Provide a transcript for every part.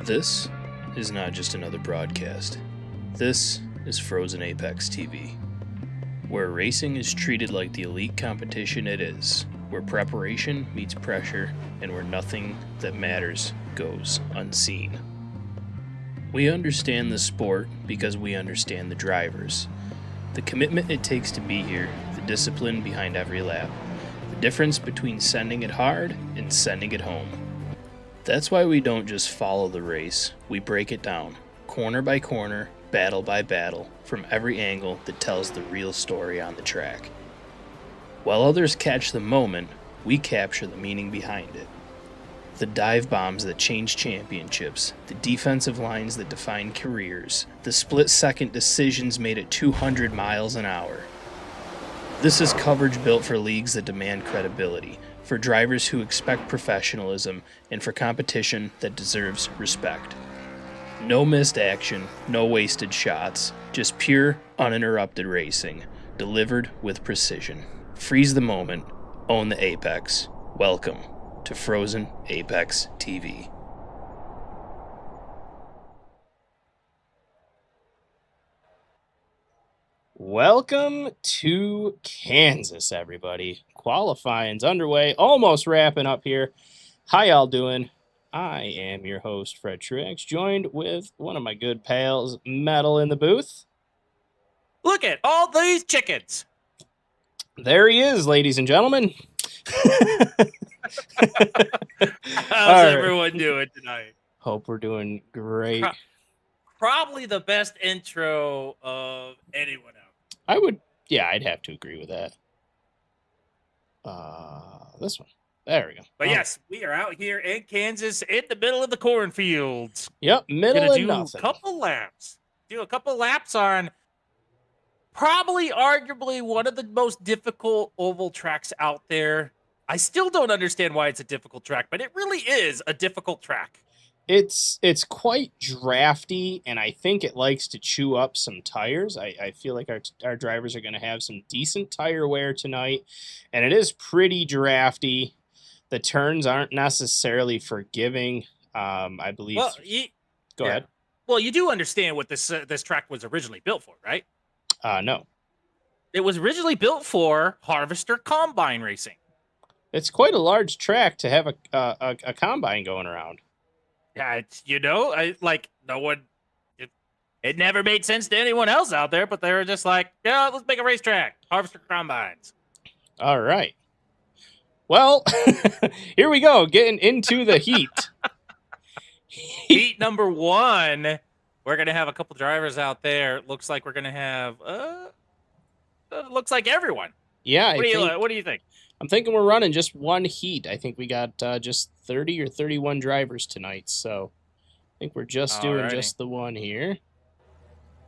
This is not just another broadcast. This is Frozen Apex TV, where racing is treated like the elite competition it is, where preparation meets pressure, and where nothing that matters goes unseen. We understand the sport because we understand the drivers, the commitment it takes to be here, the discipline behind every lap, the difference between sending it hard and sending it home. That's why we don't just follow the race, we break it down, corner by corner, battle by battle, from every angle that tells the real story on the track. While others catch the moment, we capture the meaning behind it. The dive bombs that change championships, the defensive lines that define careers, the split-second decisions made at 200 miles an hour. This is coverage built for leagues that demand credibility, for drivers who expect professionalism, and for competition that deserves respect. No missed action, no wasted shots, just pure, uninterrupted racing, delivered with precision. Freeze the moment, own the apex. Welcome to Frozen Apex TV. Welcome to Kansas, everybody. Qualifying's underway, almost wrapping up here. How y'all doing? I am your host, Fred Truex, joined with one of my good pals, Metal in the booth. Look at all these chickens. There he is, ladies and gentlemen. How's everyone doing tonight? Hope we're doing great. Probably the best intro of anyone else. I'd have to agree with that. This one. There we go. But yes, we are out here in Kansas in the middle of the cornfields. Yep, middle of nothing. Do a couple laps on probably arguably one of the most difficult oval tracks out there. I still don't understand why it's a difficult track, but it really is a difficult track. It's quite drafty, and I think it likes to chew up some tires. I feel like our drivers are going to have some decent tire wear tonight, and it is pretty drafty. The turns aren't necessarily forgiving, I believe. Well, Go ahead. Well, you do understand what this track was originally built for, right? No. It was originally built for harvester combine racing. It's quite a large track to have a combine going around. Yeah, no one. It never made sense to anyone else out there, but they were just like, yeah, let's make a racetrack, harvester combines. All right. Well, here we go, getting into the heat. Heat number one. We're gonna have a couple drivers out there. Looks like we're gonna have. Looks like everyone. Yeah. What do you think? I'm thinking we're running just one heat. I think we got just 30 or 31 drivers tonight, so I think we're just doing just the one here.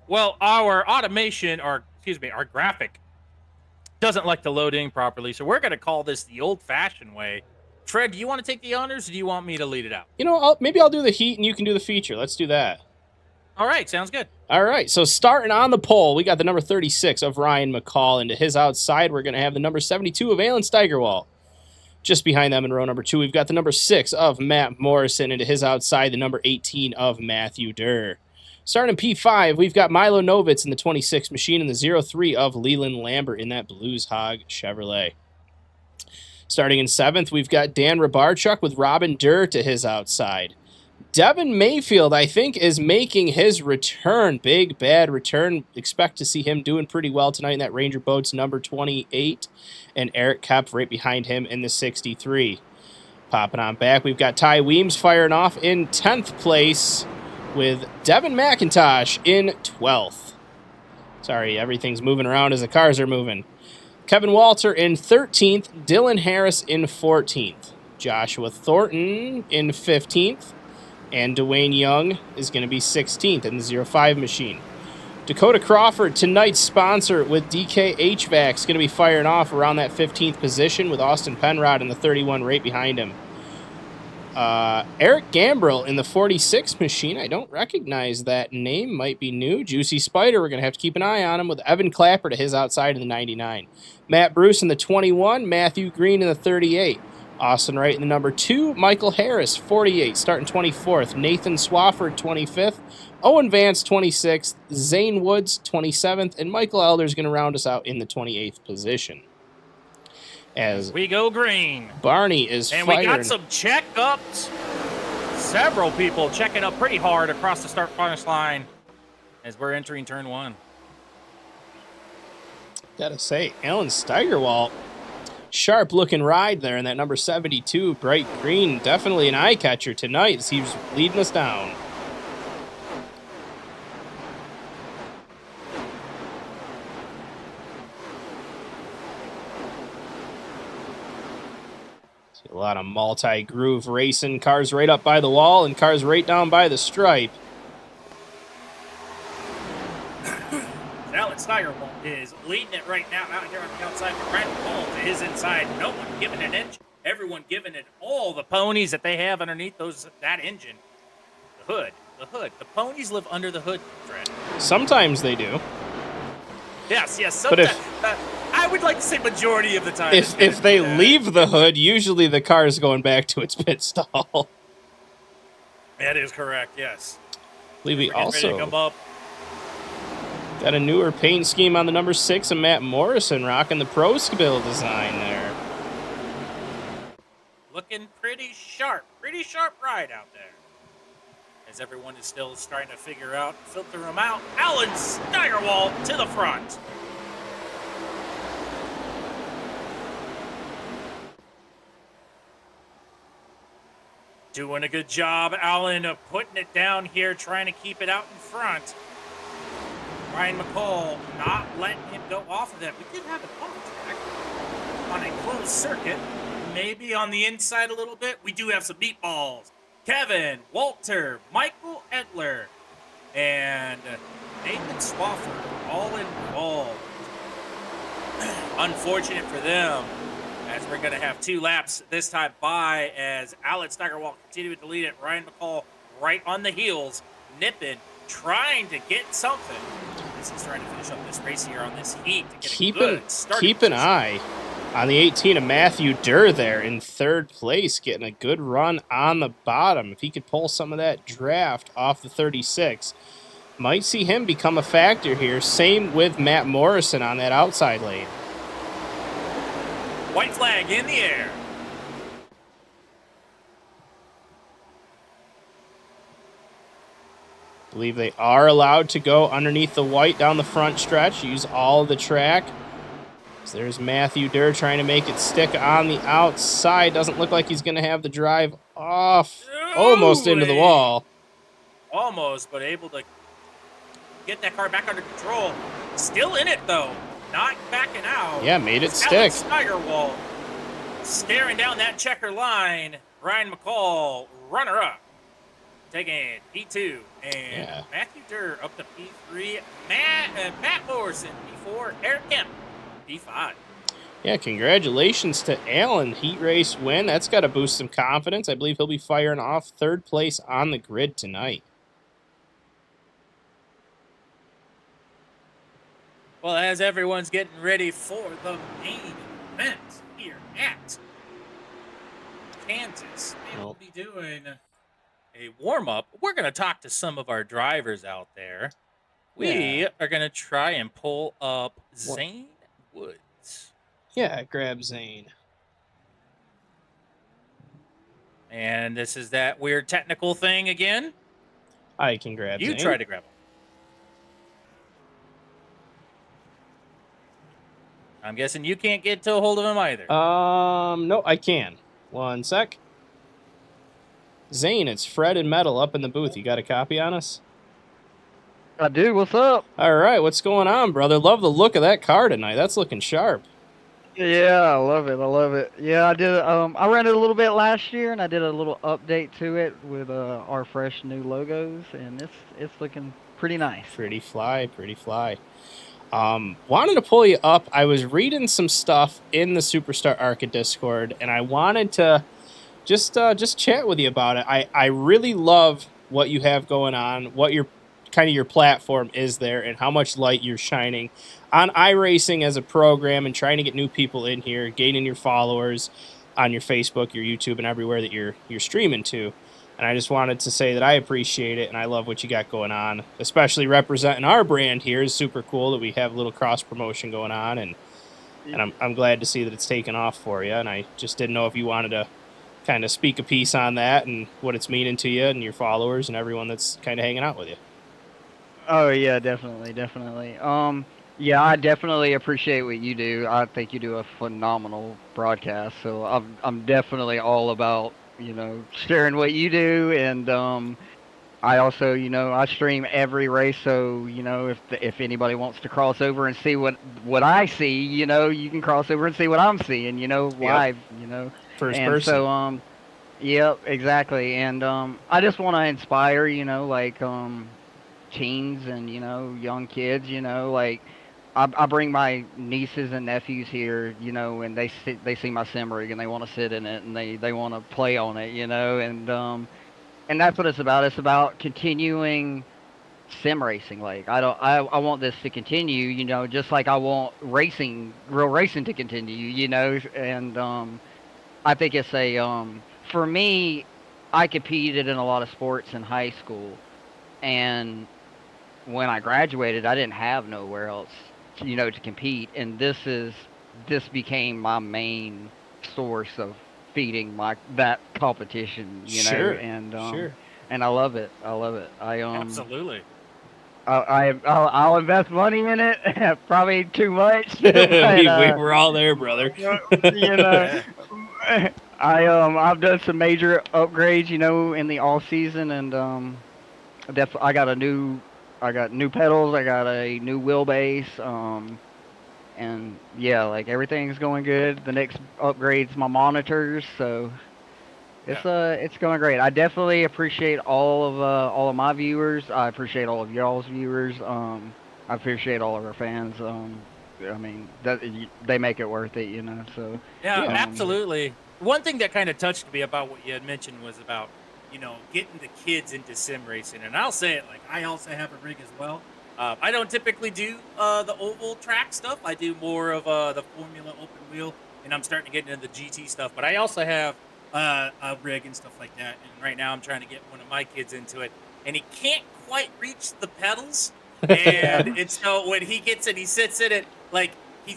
Well, our our graphic doesn't like to load in properly, so we're going to call this the old-fashioned way. Fred, do you want to take the honors, or do you want me to lead it out? You know, maybe I'll do the heat and you can do the feature. Let's do that. All right, sounds good. All right, so starting on the pole, we got the number 36 of Ryan McCall, and to his outside, we're going to have the number 72 of Alan Steigerwald. Just behind them in row number 2, we've got the number 6 of Matt Morrison, and to his outside, the number 18 of Matthew Durr. Starting in P5, we've got Milo Novitz in the 26 machine and the 03 of Leland Lambert in that Blues Hog Chevrolet. Starting in 7th, we've got Dan Rabarchuk with Robin Durr to his outside. Devin Mayfield, I think, is making his return. Big, bad return. Expect to see him doing pretty well tonight in that Ranger Boats number 28. And Eric Kepf right behind him in the 63. Popping on back, we've got Ty Weems firing off in 10th place with Devin McIntosh in 12th. Sorry, everything's moving around as the cars are moving. Kevin Walter in 13th. Dylan Harris in 14th. Joshua Thornton in 15th. And Dwayne Young is going to be 16th in the 05 machine. Dakota Crawford, tonight's sponsor with DK HVAC, is going to be firing off around that 15th position with Austin Penrod in the 31 right behind him. Eric Gambrill in the 46 machine. I don't recognize that name. Might be new. Juicy Spider, we're going to have to keep an eye on him with Evan Clapper to his outside in the 99. Matt Bruce in the 21. Matthew Green in the 38. Austin Wright in the number 2. Michael Harris, 48, starting 24th. Nathan Swafford, 25th. Owen Vance, 26th. Zane Woods, 27th. And Michael Elder is going to round us out in the 28th position. As we go green. Barney is and firing. We got some checkups. Several people checking up pretty hard across the start-finish line as we're entering turn 1. Gotta say, Alan Steigerwalt, sharp looking ride there in that number 72, bright green. Definitely an eye catcher tonight as he's leading us down. See a lot of multi-groove racing, cars right up by the wall and cars right down by the stripe. Alan Steigerwalt is leading it right now out here on the outside. Brent Cole to his inside. No one giving an inch. Everyone giving it all the ponies that they have underneath that engine. The hood. The ponies live under the hood, Fred. Sometimes they do. Yes. Sometimes, but if I would like to say majority of the time. If they leave the hood, usually the car is going back to its pit stall. That is correct. Yes. I believe we Ready to also come up. got a newer paint scheme on the number 6 of Matt Morrison rocking the Pro Skill design there. Looking pretty sharp ride out there. As everyone is still starting to figure out, filter them out. Alan Steigerwalt to the front. Doing a good job, Alan, of putting it down here, trying to keep it out in front. Ryan McCall not letting him go off of that. We did have a contact on a closed circuit. Maybe on the inside a little bit. We do have some meatballs. Kevin, Walter, Michael Edler, and Nathan Swafford all involved. Unfortunate for them, as we're going to have 2 laps this time by as Alex Steigerwalt continuing to lead it. Ryan McCall right on the heels, nipping, trying to get something. This is trying to finish up this race here on this heat to get a good start. Keep an eye on the 18 of Matthew Durr there in 3rd place, getting a good run on the bottom. If he could pull some of that draft off the 36, might see him become a factor here. Same with Matt Morrison on that outside lane. White flag in the air. I believe they are allowed to go underneath the white down the front stretch, use all of the track. So there's Matthew Durr trying to make it stick on the outside. Doesn't look like he's going to have the drive off. Almost into the wall. Almost, but able to get that car back under control. Still in it, though. Not backing out. Yeah, made it stick. Steigerwalt staring down that checker line. Ryan McCall, runner-up. Taking P2. And Matthew Durr up to P3. Matt Morrison, P4. Eric Kemp, P5. Yeah, congratulations to Alan. Heat race win. That's got to boost some confidence. I believe he'll be firing off 3rd place on the grid tonight. Well, as everyone's getting ready for the main event here at Kansas, we will be doing a warm-up. We're going to talk to some of our drivers out there. We are going to try and pull up Zane Woods. Yeah, grab Zane. And this is that weird technical thing again. I can grab Zane. You try to grab him. I'm guessing you can't get to a hold of him either. No, I can. One sec. Zane, it's Fred and Metal up in the booth. You got a copy on us? I do. What's up? All right, what's going on, brother? Love the look of that car tonight. That's looking sharp. Yeah, I love it. I love it. Yeah, I did. I ran it a little bit last year, and I did a little update to it with our fresh new logos, and it's looking pretty nice. Pretty fly, pretty fly. Wanted to pull you up. I was reading some stuff in the Superstar ARCA Discord, and I wanted to just chat with you about it. I really love what you have going on, what your kind of your platform is there, and how much light you're shining on iRacing as a program and trying to get new people in here, gaining your followers. on your Facebook, your YouTube, and everywhere that you're streaming to. And I just wanted to say that I appreciate it and I love what you got going on, especially representing our brand here is super cool that we have a little cross promotion going on, and I'm glad to see that it's taken off for you. And I just didn't know if you wanted to kind of speak a piece on that and what it's meaning to you and your followers and everyone that's kind of hanging out with you. Oh yeah, definitely. Yeah, I definitely appreciate what you do. I think you do a phenomenal broadcast. So I'm definitely all about, sharing what you do. And I also, I stream every race. So if anybody wants to cross over and see what I see, you can cross over and see what I'm seeing, live. First And person. so yep, exactly. And I just want to inspire, teens and young kids, like I bring my nieces and nephews here, and they see my sim rig and they want to sit in it and they want to play on it, and that's what it's about. It's about continuing sim racing. Like I want this to continue, just like I want real racing to continue, and I think it's for me, I competed in a lot of sports in high school, and when I graduated, I didn't have nowhere else, to compete, and this became my main source of feeding that competition, Sure. and Sure. and I love it. I love it. Absolutely. I'll invest money in it, probably too much, we but were all there, brother. you know, I've done some major upgrades, in the off season, and I got new pedals, I got a new wheelbase, and yeah, like everything's going good. The next upgrade's my monitors, so it's going great. I definitely appreciate all of my viewers. I appreciate all of y'all's viewers. I appreciate all of our fans. I mean they make it worth it, So Yeah, Yeah. absolutely. One thing that kind of touched me about what you had mentioned was about, getting the kids into sim racing. And I'll say it, like, I also have a rig as well. I don't typically do the oval track stuff. I do more of the Formula open wheel, and I'm starting to get into the GT stuff. But I also have a rig and stuff like that. And right now I'm trying to get one of my kids into it, and he can't quite reach the pedals. And it's so when he gets it, he sits in it like he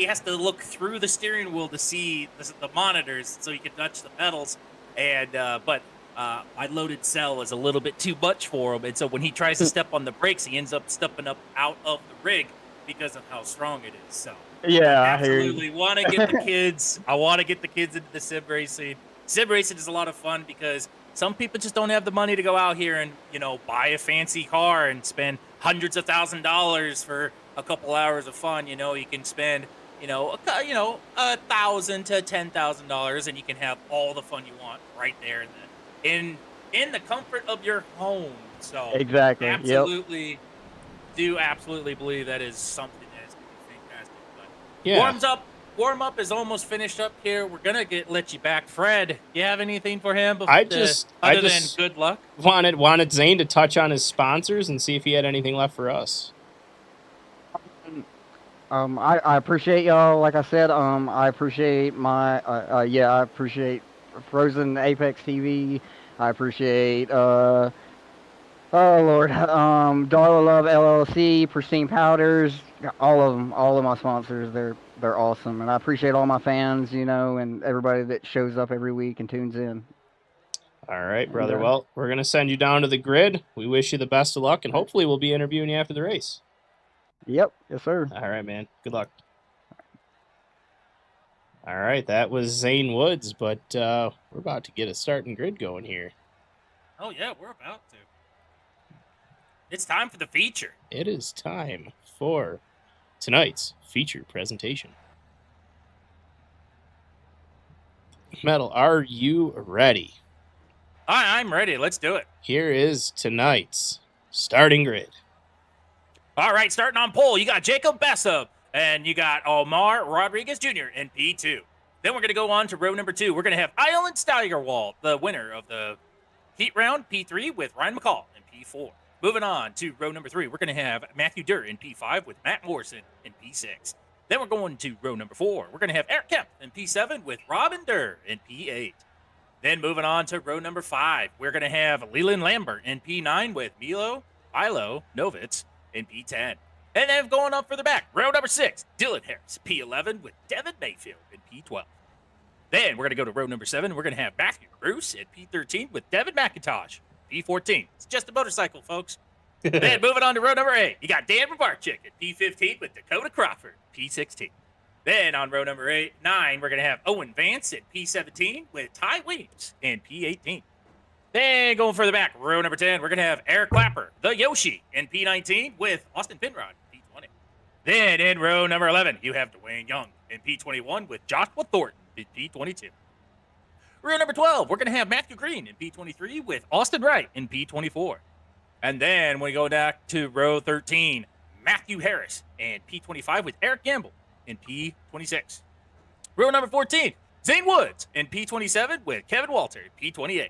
has to look through the steering wheel to see the monitors so he can touch the pedals. And but my loaded cell is a little bit too much for him, and so when he tries to step on the brakes, he ends up stepping up out of the rig because of how strong it is. So yeah, I hear you. absolutely want to get the kids. I want to get the kids into the sim racing. Sim racing is a lot of fun because some people just don't have the money to go out here and buy a fancy car and spend hundreds of $1,000s for a couple hours of fun. You can spend $1,000 to $10,000, and you can have all the fun you want right there in the comfort of your home. So Exactly. Yep. absolutely believe that is something that is going to be fantastic. But Yeah. warm up is almost finished up here. We're gonna let you back. Fred, you have anything for him? I Other just than good luck. wanted Zane to touch on his sponsors and see if he had anything left for us. I appreciate y'all. Like I said, I appreciate I appreciate Frozen Apex TV. I appreciate oh Lord, Darla Love LLC, Pristine Powders, all of them, all of my sponsors. They're awesome, and I appreciate all my fans, and everybody that shows up every week and tunes in. All right, brother. And, Well, we're gonna send you down to the grid. We wish you the best of luck, and hopefully we'll be interviewing you after the race. Yep, yes sir. All right, man. Good luck. All right, that was Zane Woods, but we're about to get a starting grid going here. Oh yeah, we're about to. It's time for the feature. It is time for tonight's feature presentation. Metal, are you ready? I'm ready. Let's do it. Here is tonight's starting grid. All right, starting on pole, you got Jacob Bessa, and you got Omar Rodriguez Jr. in P2. Then we're going to go on to row number 2. We're going to have Island Steigerwald, the winner of the heat round, P3, with Ryan McCall in P4. Moving on to row number 3, we're going to have Matthew Durr in P5 with Matt Morrison in P6. Then we're going to row number 4. We're going to have Eric Kemp in P7 with Robin Durr in P8. Then moving on to row number 5, we're going to have Leland Lambert in P9 with Milo Novitz in P10. And then going up for the back, row number 6, Dylan Harris, P11 with Devin Mayfield in P12. Then we're going to go to row number 7. We're going to have Matthew Bruce at P13 with Devin McIntosh, P14. It's just a motorcycle, folks. Then moving on to row number 8, you got Dan Mabarchik at P15 with Dakota Crawford, P16. Then on row number 9, we're going to have Owen Vance at P17 with Ty Williams in P18. Then going further back, row number 10, we're going to have Eric Clapper, the Yoshi, in P19 with Austin Finrod, P20. Then in row number 11, you have Dwayne Young in P21 with Joshua Thornton in P22. Row number 12, we're going to have Matthew Green in P23 with Austin Wright in P24. And then we go back to row 13, Matthew Harris in P25 with Eric Gamble in P26. Row number 14, Zane Woods in P27 with Kevin Walter in P28.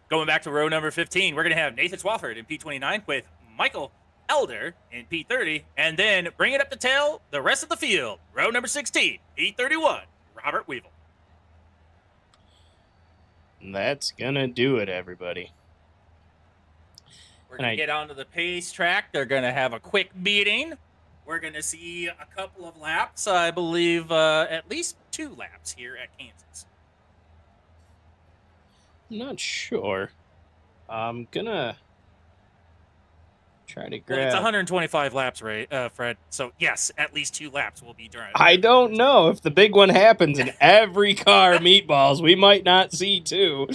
Going back to row number 15, we're going to have Nathan Swafford in P29 with Michael Elder in P30. And then bring it up to tail the rest of the field. Row number 16, P31, Robert Weevil. That's going to do it, everybody. We're going to get onto the pace track. They're going to have a quick meeting. We're going to see a couple of laps. I believe at least 2 laps here at Kansas. I'm not sure. I'm going to try to grab... Well, it's 125 laps, right, Fred? So, yes, at least 2 laps will be during. I don't know. If the big one happens in every car meatballs, we might not see 2.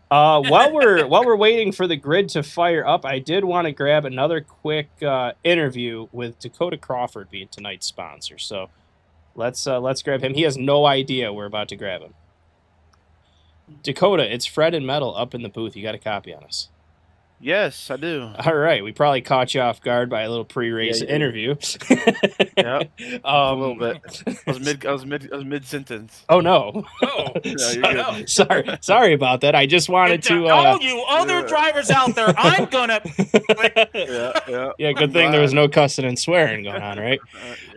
While we're waiting for the grid to fire up, I did want to grab another quick interview with Dakota Crawford being tonight's sponsor. So let's grab him. He has no idea we're about to grab him. Dakota, it's Fred and Metal up in the booth. You got a copy on us? Yes, I do. All right, we probably caught you off guard by a little pre-race interview. Yeah, a little bit. I was mid sentence. Oh no! Oh, you're good. Sorry about that. I just wanted to. All you other drivers out there, I'm gonna. Yeah, good thing there was no cussing and swearing going on, right?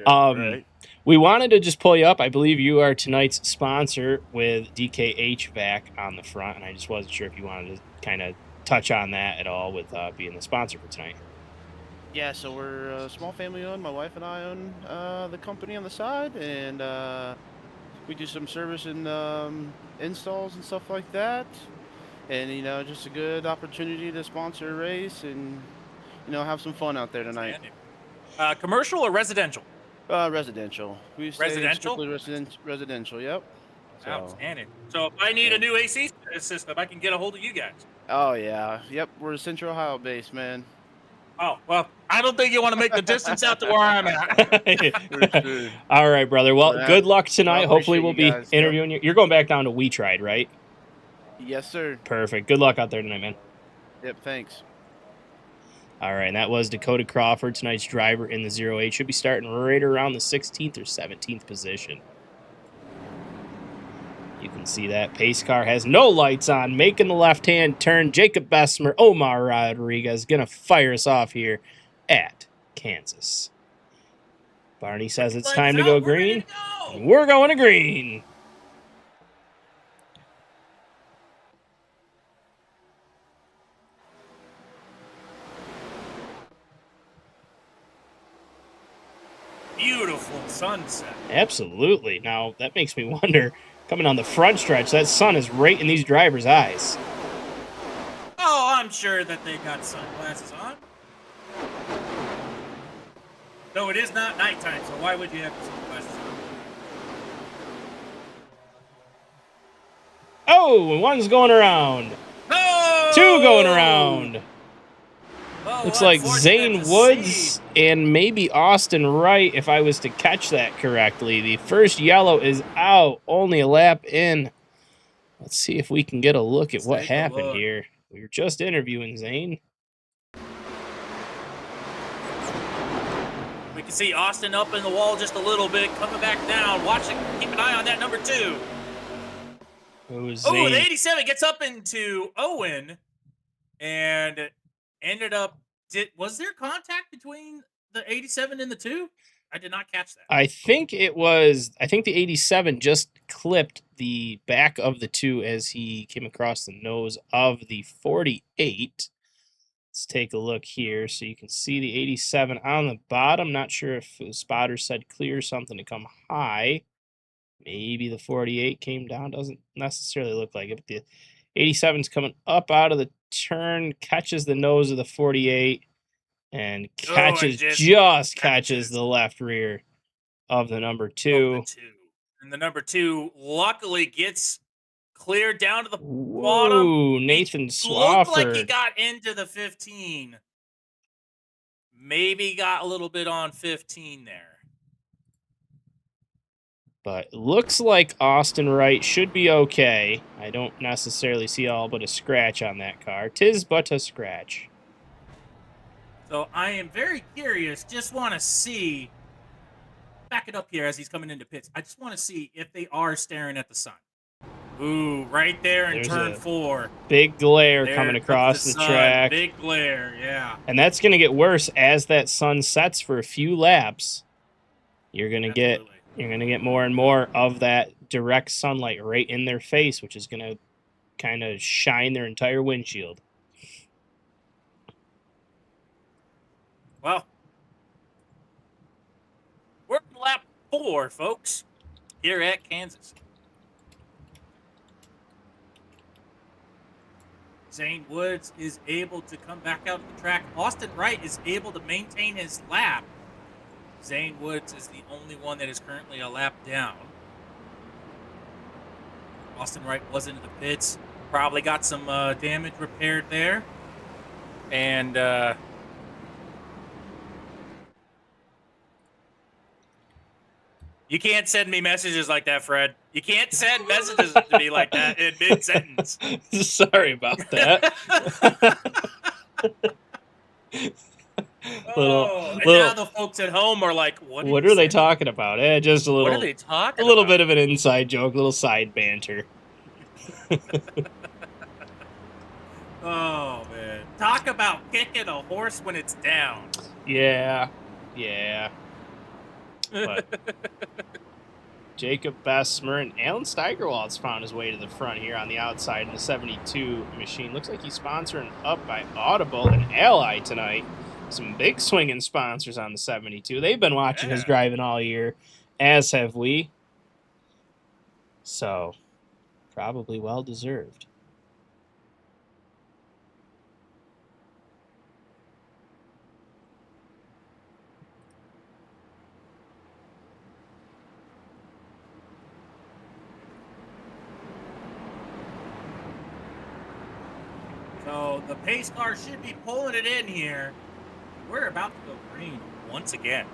Right. We wanted to just pull you up. I believe you are tonight's sponsor with DK HVAC on the front, and I just wasn't sure if you wanted to kind of touch on that at all with being the sponsor for tonight. Yeah, so we're a small family owned. My wife and I own the company on the side, and we do some service and installs and stuff like that. And, just a good opportunity to sponsor a race and, have some fun out there tonight. Commercial or residential? Residential. We stay Residential? strictly residential, yep. Outstanding. So if I need a new AC system, I can get a hold of you guys. Oh, yeah. Yep, we're Central Ohio based, man. Oh, well, I don't think you want to make the distance out to where I'm at. All right, brother. Well, good luck tonight. Well, hopefully we'll be interviewing you. You're going back down to We Tried, right? Yes, sir. Perfect. Good luck out there tonight, man. Yep, thanks. All right, and that was Dakota Crawford, tonight's driver in the 08. Should be starting right around the 16th or 17th position. You can see that pace car has no lights on, making the left-hand turn. Jacob Bessemer, Omar Rodriguez going to fire us off here at Kansas. Barney says it's time to go green. We're going to green. Beautiful sunset. Absolutely. Now, that makes me wonder, coming on the front stretch, that sun is right in these drivers' eyes. Oh, I'm sure that they got sunglasses on. Though it is not nighttime, so why would you have sunglasses on? Oh, one's going around. No! 2 going around. Well, Looks like unfortunate Zane to Woods see. and maybe Austin Wright, if I was to catch that correctly. The first yellow is out, only a lap in. Let's see if we can get a look at what happened here. We were just interviewing Zane. We can see Austin up in the wall just a little bit, coming back down. Watching, keep an eye on that number 2. Zane. The 87 gets up into Owen and ended up. Was there contact between the 87 and the 2? I did not catch that. I think the 87 just clipped the back of the 2 as he came across the nose of the 48. Let's take a look here so you can see the 87 on the bottom. Not sure if the spotter said clear something to come high. Maybe the 48 came down. Doesn't necessarily look like it. But the 87's coming up out of the turn, catches the nose of the 48, and catches catches the left rear of the number 2. And the number 2 luckily gets cleared down to the Whoa, bottom. Nathan Looked like he Swafford. got into the 15. Maybe got a little bit on 15 there. But looks like Austin Wright should be okay. I don't necessarily see all but a scratch on that car. 'Tis but a scratch. So I am very curious. Just want to see. Back it up here as he's coming into pits. I just want to see if they are staring at the sun. Ooh, right there in There's turn a 4. Big glare There coming comes across the sun. track. Big glare, yeah. And that's going to get worse as that sun sets for a few laps. You're going to get more and more of that direct sunlight right in their face, which is going to kind of shine their entire windshield. Well, we're in lap 4, folks, here at Kansas. Zane Woods is able to come back out to the track. Austin Wright is able to maintain his lap. Zane Woods is the only one that is currently a lap down. Austin Wright was into the pits. Probably got some damage repaired there. And you can't send me messages like that, Fred. You can't send messages to me like that in mid-sentence. Sorry about that. Now the folks at home are like, what are they talking about? Just a little. What are they talking a little about? bit of an inside joke, a little side banter. Oh, man. Talk about kicking a horse when it's down. Yeah. But Jacob Bessemer and Alan Steigerwald's found his way to the front here on the outside in the 72 machine. Looks like he's sponsoring up by Audible and Ally tonight. Some big swinging sponsors on the 72. They've been watching his driving all year, as have we. So, probably well-deserved. So the pace car should be pulling it in here. We're about to go green once again.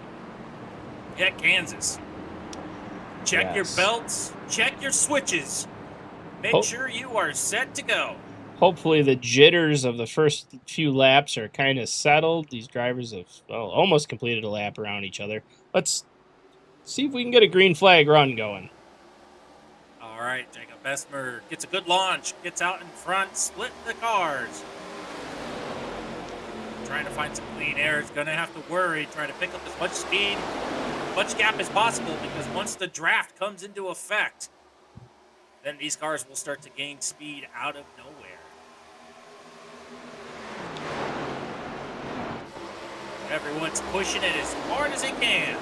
At Kansas. Check your belts. Check your switches. Make sure you are set to go. Hopefully the jitters of the first few laps are kind of settled. These drivers have almost completed a lap around each other. Let's see if we can get a green flag run going. All right, Jacob Bessemer gets a good launch, gets out in front, split the cars. Trying to find some clean air. Is going to have to worry, try to pick up as much speed, much gap as possible, because once the draft comes into effect, then these cars will start to gain speed out of nowhere. Everyone's pushing it as hard as they can.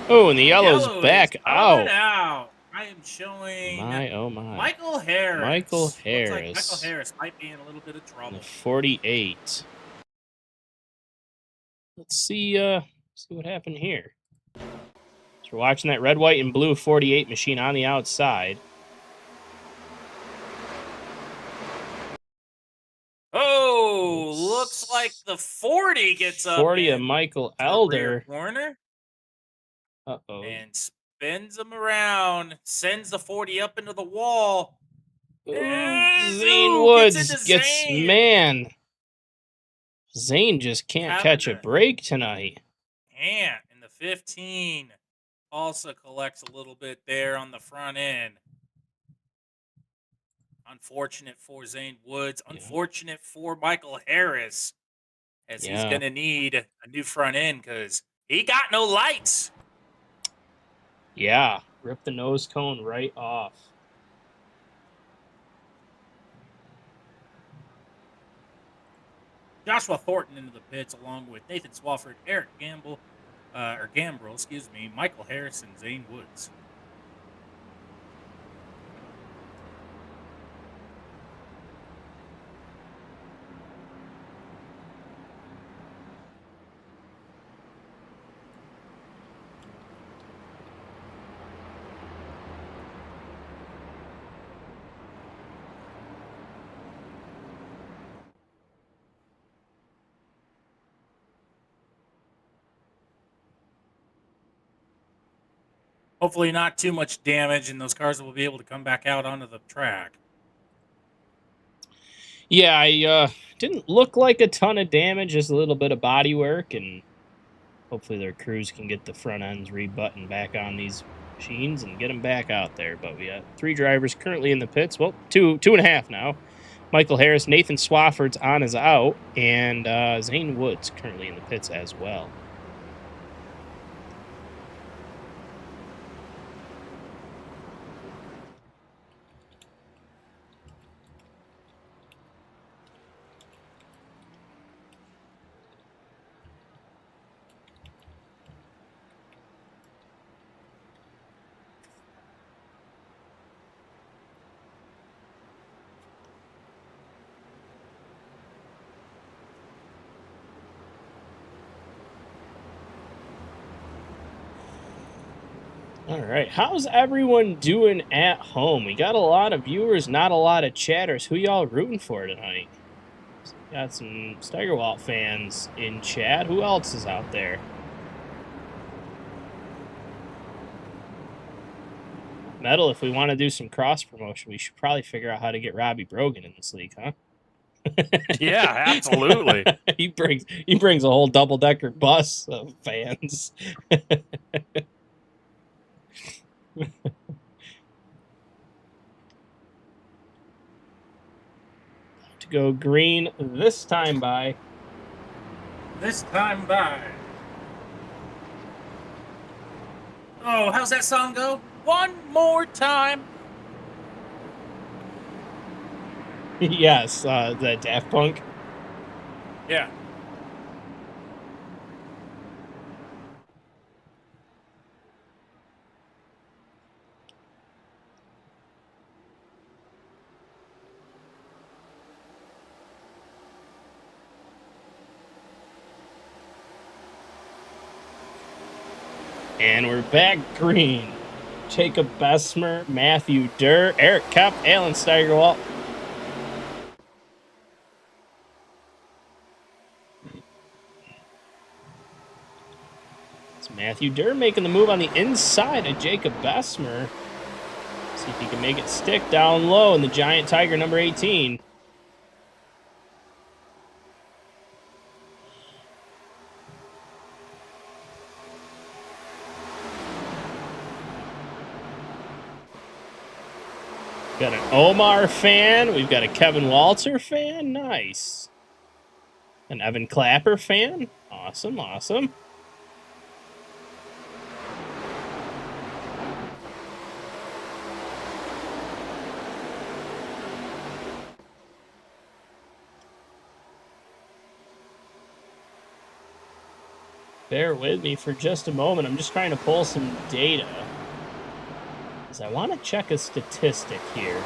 Oh, and the yellow's back out. I am showing my. Michael Harris. Michael Harris. Looks like Michael Harris might be in a little bit of trouble. 48. Let's see what happened here. So we're watching that red, white, and blue 48 machine on the outside. Oh, looks like the 40 gets up. 40 of Michael Elder. Corner. Uh-oh. And spins him around. Sends the 40 up into the wall. Zane Woods gets, man. Zane just can't catch a break tonight. And the 15 also collects a little bit there on the front end. Unfortunate for Zane Woods. Unfortunate for Michael Harris, as he's going to need a new front end, because He got no lights. Yeah, rip the nose cone right off. Joshua Thornton into the pits along with Nathan Swafford, Eric Gambrell, Michael Harris, and Zane Woods. Hopefully not too much damage, and those cars will be able to come back out onto the track. Yeah, I didn't look like a ton of damage, just a little bit of body work, and hopefully their crews can get the front ends rebuttoned back on these machines and get them back out there. But we got 3 drivers currently in the pits. Well, two and a half now. Michael Harris, Nathan Swafford's on his out, and Zane Woods currently in the pits as well. All right, how's everyone doing at home? We got a lot of viewers, not a lot of chatters. Who y'all rooting for tonight? Got some Steigerwald fans in chat. Who else is out there? Metal, if we want to do some cross promotion, we should probably figure out how to get Robbie Brogan in this league, huh? Yeah, absolutely. he brings a whole double-decker bus of fans. To go green this time by. Oh, how's that song go? One more time. Yes, the Daft Punk. Yeah. And we're back green. Jacob Bessemer, Matthew Durr, Eric Kopp, Alan Steigerwald. It's Matthew Durr making the move on the inside of Jacob Bessemer. See if he can make it stick down low in the Giant Tiger number 18. Got an Omar fan. We've got a Kevin Walter fan. Nice. An Evan Clapper fan. Awesome, awesome. Bear with me for just a moment. I'm just trying to pull some data. I want to check a statistic here.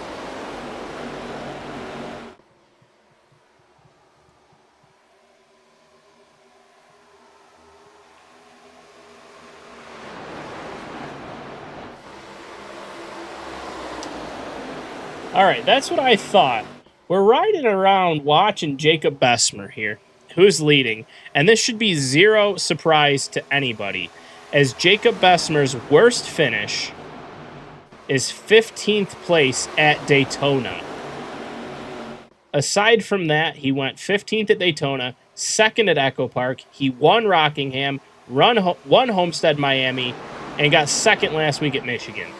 All right, that's what I thought. We're riding around watching Jacob Bessemer here, who's leading, and this should be zero surprise to anybody, as Jacob Bessemer's worst finish is 15th place at Daytona. Aside from that, he went 15th at Daytona, 2nd at Echo Park. He won Rockingham, won Homestead, Miami, and got 2nd last week at Michigan.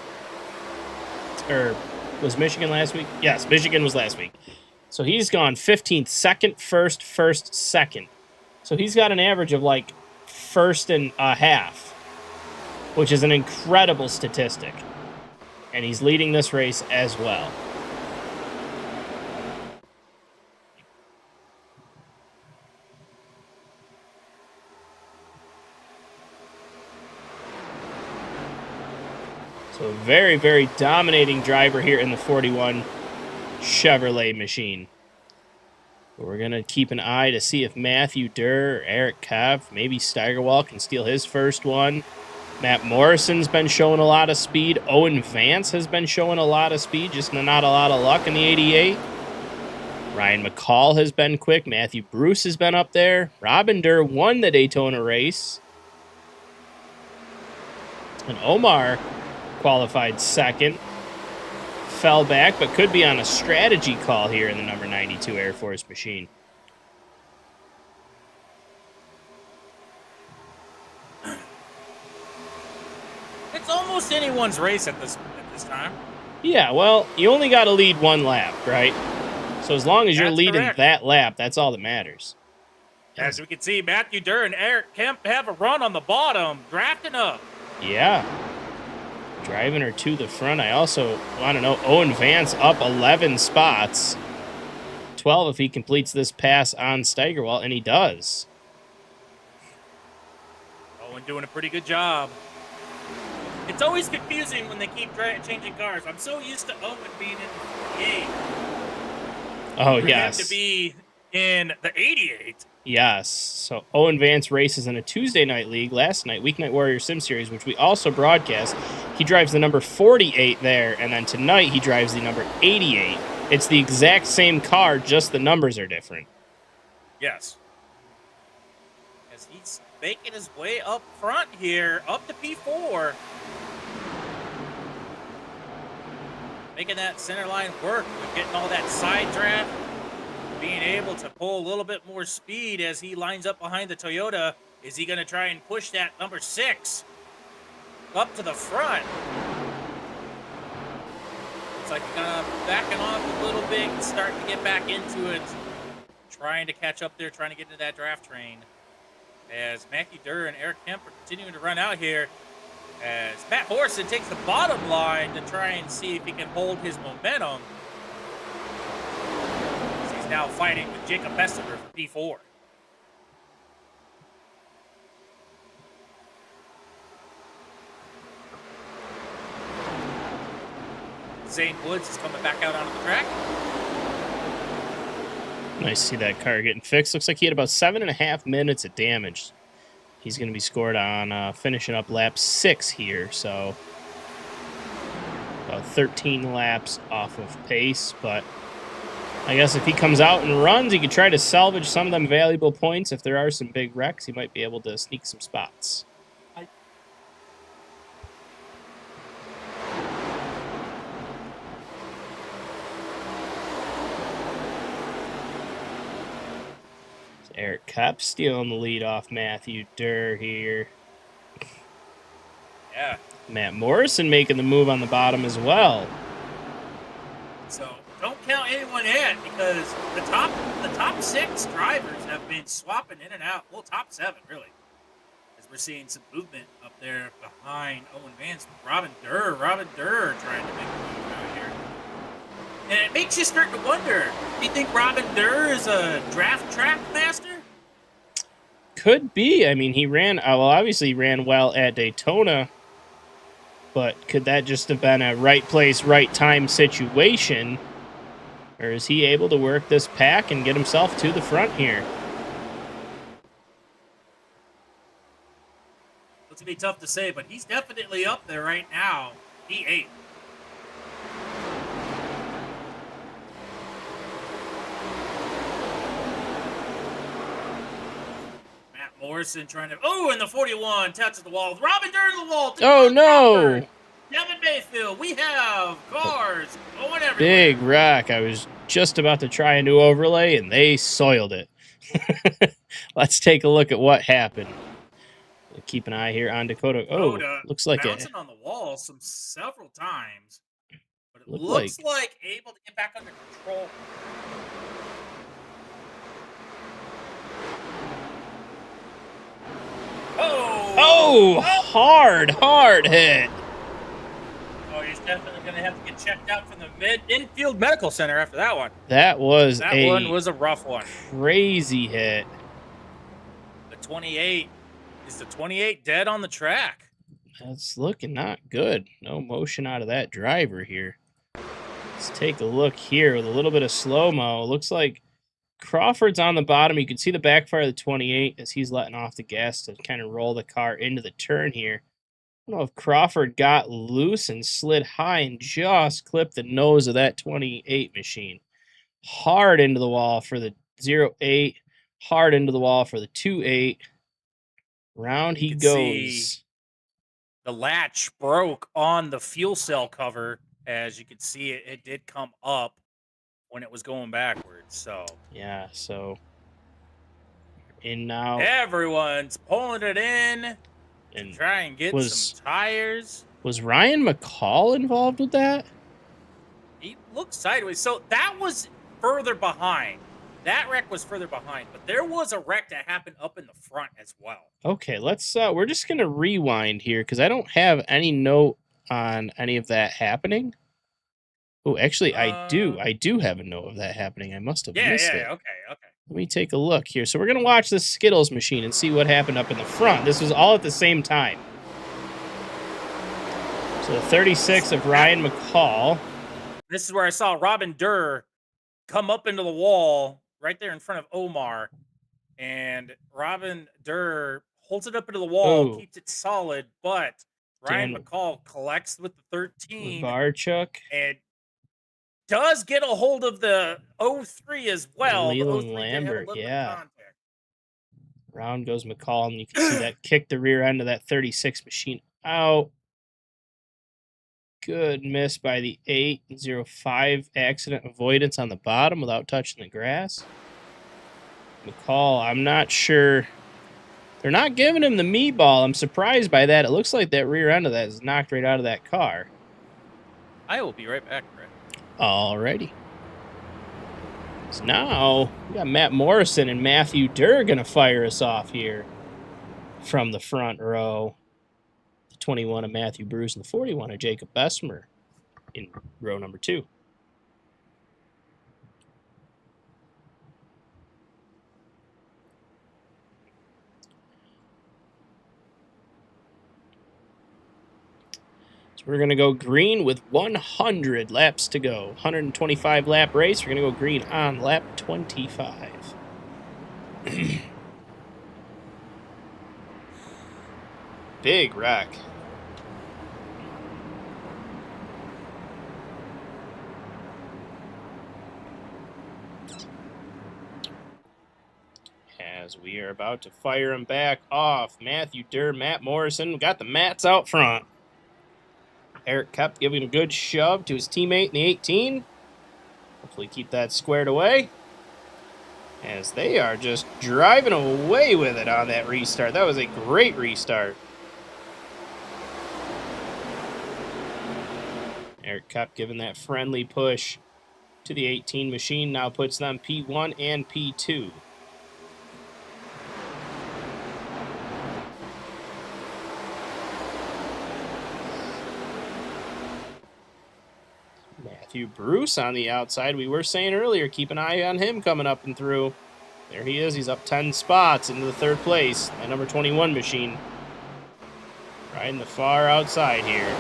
Or was Michigan last week? Yes, Michigan was last week. So he's gone 15th, 2nd, 1st, 1st, 2nd. So he's got an average of like first and a half, which is an incredible statistic. And he's leading this race as well. So a very, very dominating driver here in the 41 Chevrolet machine. But we're going to keep an eye to see if Matthew Durr or Eric Kopp, maybe Steigerwald can steal his first one. Matt Morrison's been showing a lot of speed. Owen Vance has been showing a lot of speed, just not a lot of luck in the 88. Ryan McCall has been quick. Matthew Bruce has been up there. Robin Durr won the Daytona race. And Omar qualified second. Fell back, but could be on a strategy call here in the number 92 Air Force machine. It's almost anyone's race at this time. Yeah, well, you only got to lead one lap, right? So as long as you're leading correct. that lap, that's all that matters. As we can see, Matthew Durr and Eric Kemp have a run on the bottom, drafting up. Yeah. Driving her to the front. I also want to know, Owen Vance up 11 spots. 12 if he completes this pass on Steigerwald, and he does. Owen doing a pretty good job. It's always confusing when they keep changing cars. I'm so used to Owen being in the 48. Oh, For yes. him to be in the 88. Yes. So Owen Vance races in a Tuesday night league last night, Weeknight Warrior Sim Series, which we also broadcast. He drives the number 48 there, and then tonight he drives the number 88. It's the exact same car, just the numbers are different. Yes. As he's making his way up front here, up to P4. Making that center line work with getting all that side draft. Being able to pull a little bit more speed as he lines up behind the Toyota. Is he going to try and push that number 6 up to the front? It's like kind of backing off a little bit and starting to get back into it. Trying to catch up there, trying to get into that draft train. As Matthew Durr and Eric Kemp are continuing to run out here. As Matt Morrison takes the bottom line to try and see if he can hold his momentum. He's now fighting with Jacob Bestinger for P4. Zane Woods is coming back out onto the track. Nice to see that car getting fixed. Looks like he had about 7.5 minutes of damage. He's going to be scored on finishing up lap 6 here, so about 13 laps off of pace. But I guess if he comes out and runs, he could try to salvage some of them valuable points. If there are some big wrecks, he might be able to sneak some spots. Eric Kopp stealing the lead off Matthew Durr here. Yeah. Matt Morrison making the move on the bottom as well. So don't count anyone in because the top 6 drivers have been swapping in and out. Well, top 7 really, as we're seeing some movement up there behind Owen Vance. Robin Durr trying to make a move out here, and it makes you start to wonder: do you think Robin Durr is a draft track master? Could be. I mean, he ran. Well, obviously he ran well at Daytona. But could that just have been a right place, right time situation? Or is he able to work this pack and get himself to the front here? It's going to be tough to say, but he's definitely up there right now. P8. Matt Morrison trying to... Oh, and the 41 touches the wall. Robin Durr to the wall. Oh, no. Devin Mayfield, we have cars going everywhere. Big wreck. I was just about to try a new overlay, and they soiled it. Let's take a look at what happened. Keep an eye here on Dakota. Oh, looks like bouncing on the wall several times, but it looks like able to get back under control. Oh, hard hit. Oh, he's definitely going to have to get checked out from the infield medical center after that one. That was one was a rough one. Crazy hit. The 28 is the 28 dead on the track. That's looking not good. No motion out of that driver here. Let's take a look here with a little bit of slow-mo. Looks like Crawford's on the bottom. You can see the backfire of the 28 as he's letting off the gas to kind of roll the car into the turn here. I don't know if Crawford got loose and slid high and just clipped the nose of that 28 machine. Hard into the wall for the 08. Hard into the wall for the 28. Round he goes. The latch broke on the fuel cell cover. As you can see, it did come up when it was going backwards. So yeah, so in now. Everyone's pulling it in and to try and get some tires. Was Ryan McCall involved with that? He looked sideways. So that was further behind. That wreck was further behind, but there was a wreck that happened up in the front as well. Okay, let's we're just going to rewind here because I don't have any note on any of that happening. Oh, actually, I do have a note of that happening. I must have missed it. Okay. Let me take a look here. So we're going to watch the Skittles machine and see what happened up in the front. This was all at the same time. So the 36 of Ryan McCall. This is where I saw Robin Durr come up into the wall right there in front of Omar. And Robin Durr holds it up into the wall, keeps it solid, but Ryan McCall collects with the 13. Barchuk. And does get a hold of the 03 as well. Leland Lambert, yeah. Round goes McCall, and you can see that kick the rear end of that 36 machine out. Good miss by the 805 accident avoidance on the bottom without touching the grass. McCall, I'm not sure. They're not giving him the meatball. I'm surprised by that. It looks like that rear end of that is knocked right out of that car. I will be right back, Brett. Alrighty. So now we got Matt Morrison and Matthew Durr going to fire us off here from the front row. The 21 of Matthew Bruce and the 41 of Jacob Bessemer in row number 2. So we're going to go green with 100 laps to go. 125 lap race. We're going to go green on lap 25. Big wreck. As we are about to fire him back off, Matthew Durr, Matt Morrison. We got the Matts out front. Eric Kopp giving a good shove to his teammate in the 18. Hopefully keep that squared away. As they are just driving away with it on that restart. That was a great restart. Eric Kopp giving that friendly push to the 18 machine. Now puts them P1 and P2. Matthew Bruce on the outside. We were saying earlier, keep an eye on him coming up and through. There he is. He's up 10 spots into the 3rd place. That number 21 machine. Right in the far outside here.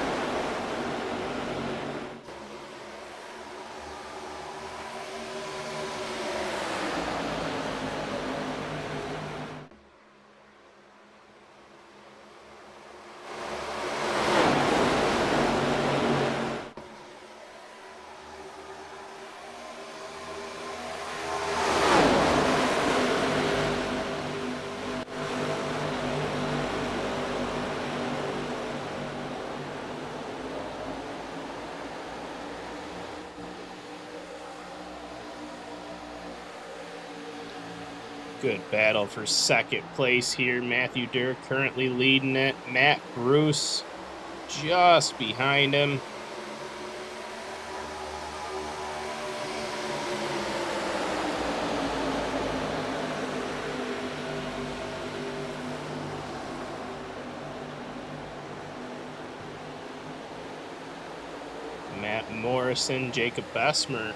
Good battle for 2nd place here. Matthew Durr currently leading it. Matt Bruce just behind him. Matt Morrison, Jacob Bessemer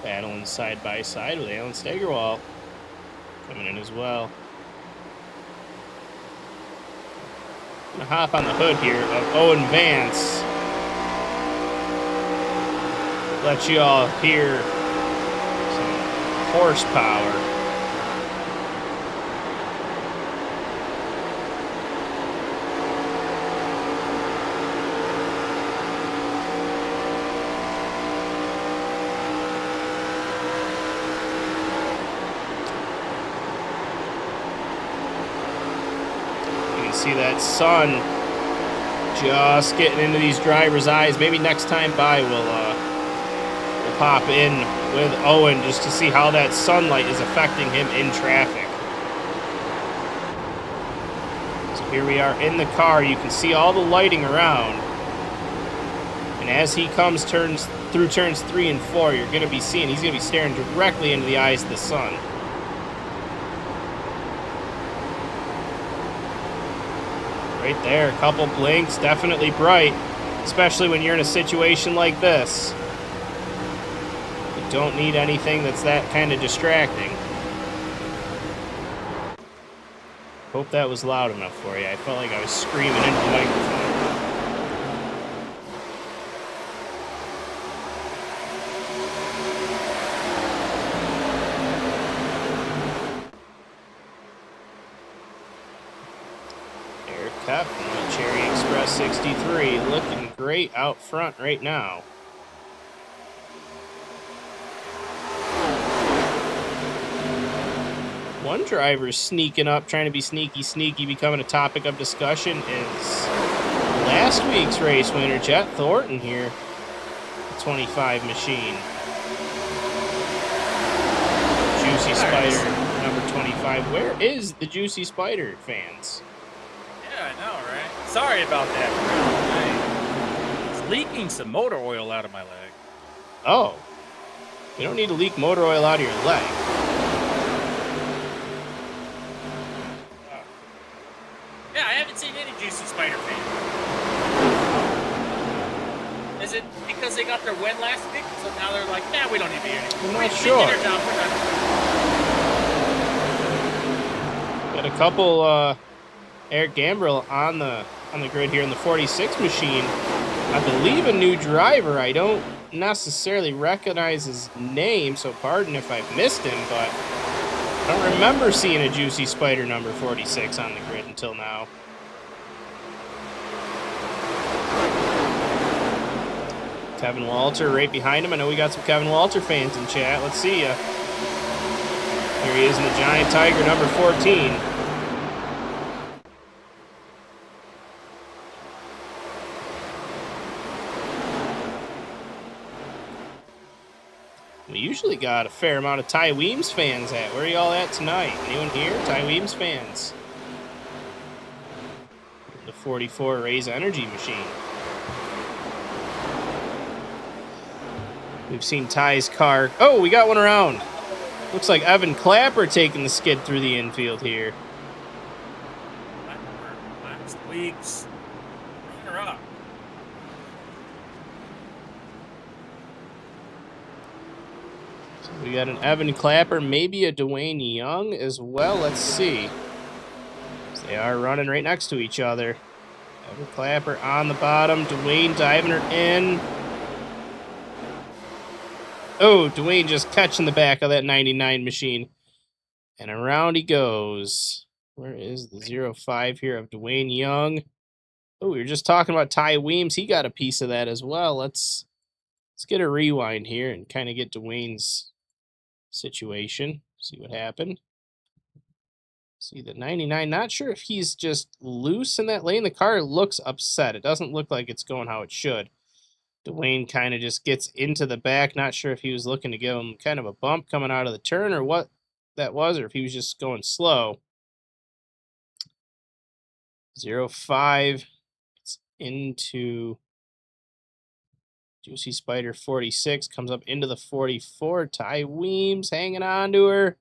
battling side by side with Alan Steigerwald coming in as well. I'm gonna hop on the hood here of Owen Vance. Let you all hear some horsepower. See that sun just getting into these drivers' eyes. Maybe next time by we'll pop in with Owen just to see how that sunlight is affecting him in traffic. So here we are in the car. You can see all the lighting around. And as he comes through turns 3 and 4, you're going to be seeing he's going to be staring directly into the eyes of the sun. Right there, a couple blinks, definitely bright, especially when you're in a situation like this. You don't need anything that's that kind of distracting. Hope that was loud enough for you. I felt like I was screaming into the microphone. Cup and the Cherry Express 63 looking great out front right now. One driver sneaking up, trying to be sneaky, becoming a topic of discussion is last week's race winner, Jet Thornton here. The 25 machine. Juicy Spider, number 25. Where is the Juicy Spider, fans? Yeah, I know, right? Sorry about that. I was leaking some motor oil out of my leg. Oh. You don't need to leak motor oil out of your leg. Yeah, I haven't seen any Juicy Spider fans. Is it because they got their win last week, so now they're like, nah, we don't need to be here anymore? I'm not sure. Got a couple, Eric Gambrill on the grid here in the 46 machine. I believe a new driver. I don't necessarily recognize his name, so pardon if I've missed him, but I don't remember seeing a Juicy Spider number 46 on the grid until now. Kevin Walter right behind him. I know we got some Kevin Walter fans in chat. Let's see ya. Here he is in the Giant Tiger number 14. We usually got a fair amount of Ty Weems fans at. Where are y'all at tonight? Anyone here? Ty Weems fans. The 44 Raise Energy machine. We've seen Ty's car. Oh, we got one around. Looks like Evan Clapper taking the skid through the infield here. Last week's runner-up. We got an Evan Clapper, maybe a Dwayne Young as well. Let's see. They are running right next to each other. Evan Clapper on the bottom. Dwayne diving her in. Oh, Dwayne just catching the back of that 99 machine. And around he goes. Where is the 05 here of Dwayne Young? Oh, we were just talking about Ty Weems. He got a piece of that as well. Let's get a rewind here and kind of get Dwayne's situation. See what happened. See the 99. Not sure if he's just loose in that lane. The car looks upset. It doesn't look like it's going how it should. Dwayne kind of just gets into the back. Not sure if he was looking to give him kind of a bump coming out of the turn or what that was, or if he was just going slow. 05. It's into Juicy Spider 46. Comes up into the 44. Ty Weems hanging on to her.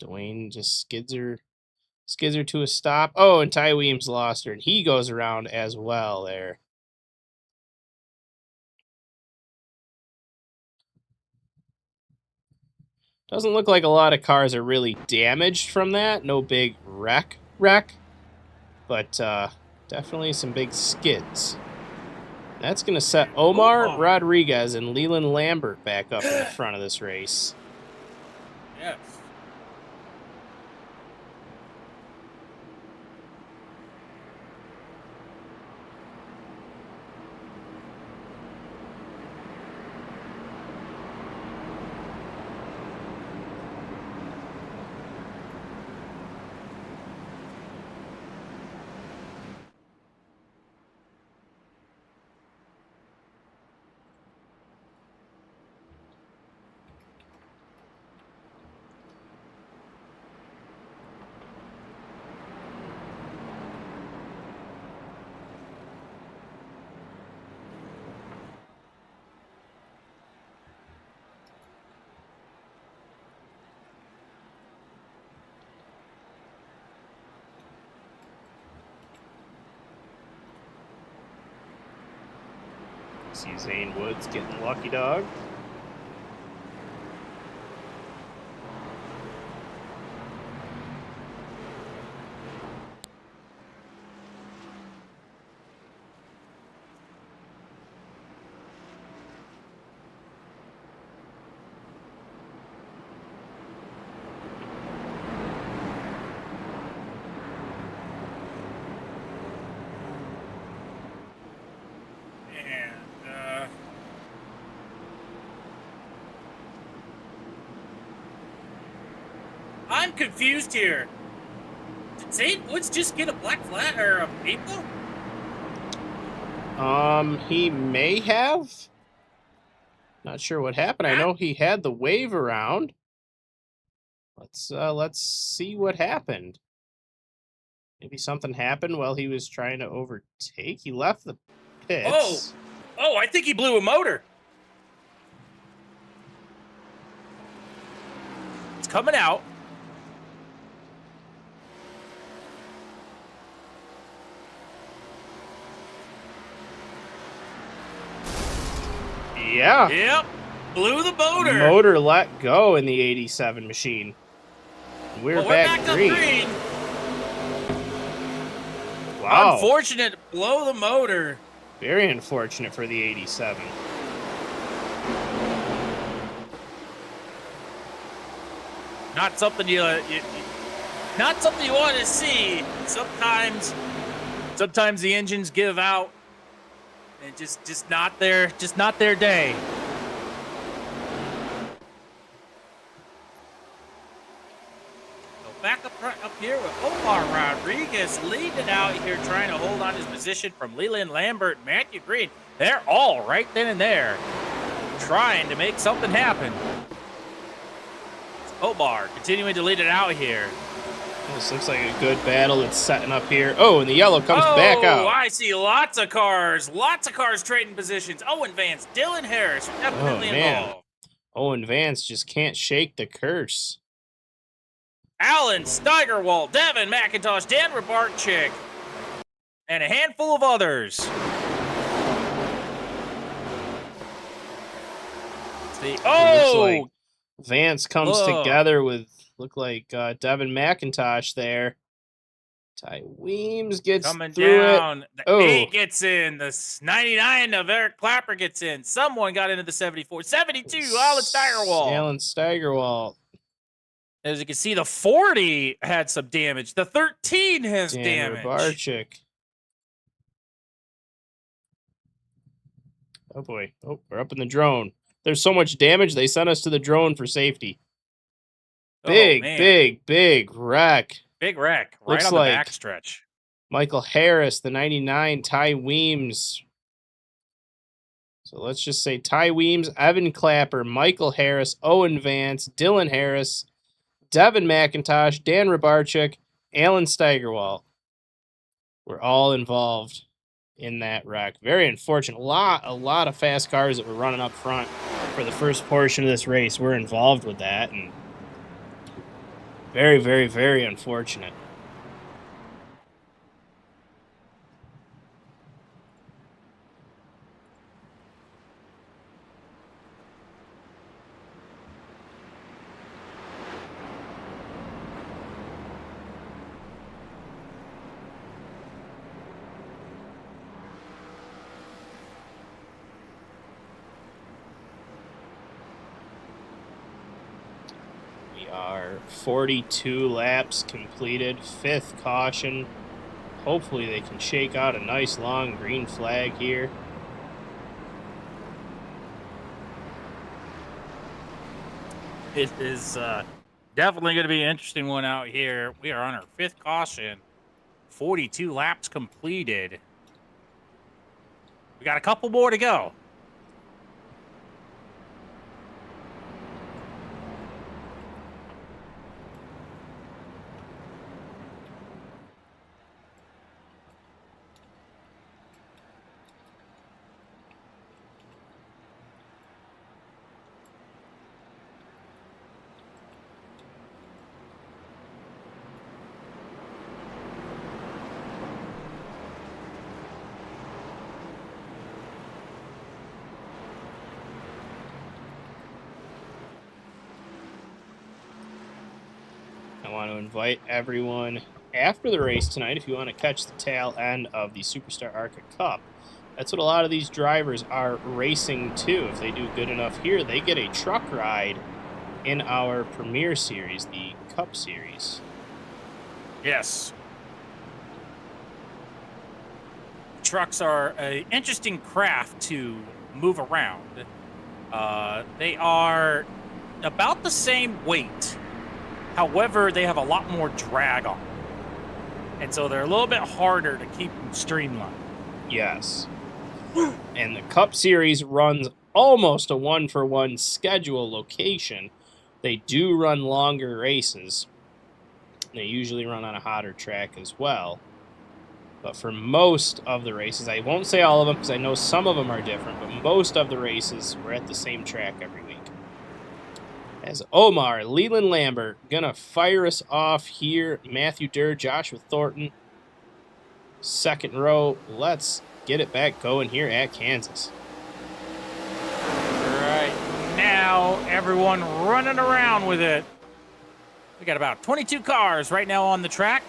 Dwayne just skids her Skids her to a stop. Oh, and Ty Weems lost her, and he goes around as well there. Doesn't look like a lot of cars are really damaged from that. No big wreck. But definitely some big skids. That's going to set Omar Rodriguez and Leland Lambert back up in the front of this race. Yes. See Zane Woods getting lucky dog. I'm confused here. Did Zane Woods just get a black flag or a people? He may have. Not sure what happened. I know he had the wave around. Let's see what happened. Maybe something happened while he was trying to overtake. He left the pits. Oh, I think he blew a motor. It's coming out. Yeah. Yep. Blew the motor. Motor let go in the 87 machine. We're back to green. Wow. Unfortunate. Blow the motor. Very unfortunate for the 87. Not something not something you want to see. Sometimes the engines give out. And just not their day. So back up here with Omar Rodriguez leading out here, trying to hold on his position from Leland Lambert and Matthew Green. They're all right then and there, trying to make something happen. It's Omar continuing to lead it out here. This looks like a good battle that's setting up here. Oh, and the yellow comes back out. Oh, I see lots of cars trading positions. Owen Vance, Dylan Harris are definitely involved. Owen Vance just can't shake the curse. Alan Steigerwald, Devin McIntosh, Dan Rabarczyk, and a handful of others. See, looks like Vance comes together with, look like Devin McIntosh there. Ty Weems gets coming through down. It. The 8 gets in. The 99 of Eric Clapper gets in. Someone got into the 74. 72, Alan Steigerwald. Alan Steigerwald. As you can see, the 40 had some damage. The 13 has Dan damage. Rabarczyk. Oh, boy. Oh, we're up in the drone. There's so much damage, they sent us to the drone for safety. Big wreck. Big wreck. Right Looks on the like backstretch. Michael Harris, the 99, Ty Weems. So let's just say Ty Weems, Evan Clapper, Michael Harris, Owen Vance, Dylan Harris, Devin McIntosh, Dan Rabarczyk, Alan Steigerwald. We're all involved in that wreck. Very unfortunate. A lot of fast cars that were running up front for the first portion of this race were involved with that, and very, very, very unfortunate. are 42 laps completed, 5th caution. Hopefully they can shake out a nice long green flag here. It is definitely going to be an interesting one out here. We are on our 5th caution. 42 laps completed. We got a couple more to go. I want to invite everyone after the race tonight, if you want to catch the tail end of the Superstar ARCA Cup. That's what a lot of these drivers are racing to. If they do good enough here, they get a truck ride in our Premier Series, the Cup Series. Yes. Trucks are an interesting craft to move around. They are about the same weight. However, they have a lot more drag on them. And so they're a little bit harder to keep them streamlined. Yes. And the Cup Series runs almost a one-for-one schedule location. They do run longer races. They usually run on a hotter track as well. But for most of the races, I won't say all of them because I know some of them are different, but most of the races we're at the same track every week. As Omar, Leland Lambert, gonna fire us off here. Matthew Durr, Joshua Thornton, second row. Let's get it back going here at Kansas. Right now, everyone running around with it. We got about 22 cars right now on the track.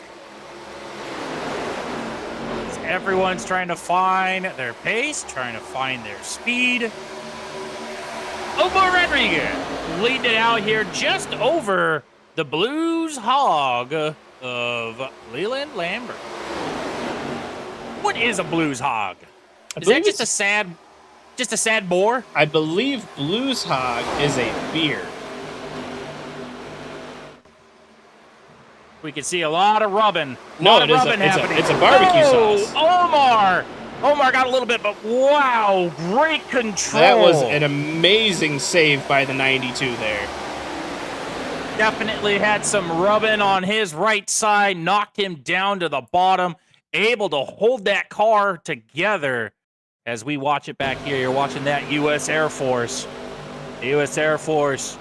Everyone's trying to find their pace, trying to find their speed. Omar Rodriguez leading it out here just over the Blues Hog of Leland Lambert. What is a Blues Hog? Is that just a sad boar? I believe Blues Hog is a beer. We can see a lot of rubbing. No, it's a barbecue sauce. Omar got a little bit, but wow, great control. That was an amazing save by the 92 there. Definitely had some rubbing on his right side, knocked him down to the bottom, able to hold that car together. As we watch it back here, you're watching that U.S. Air Force. The U.S. Air Force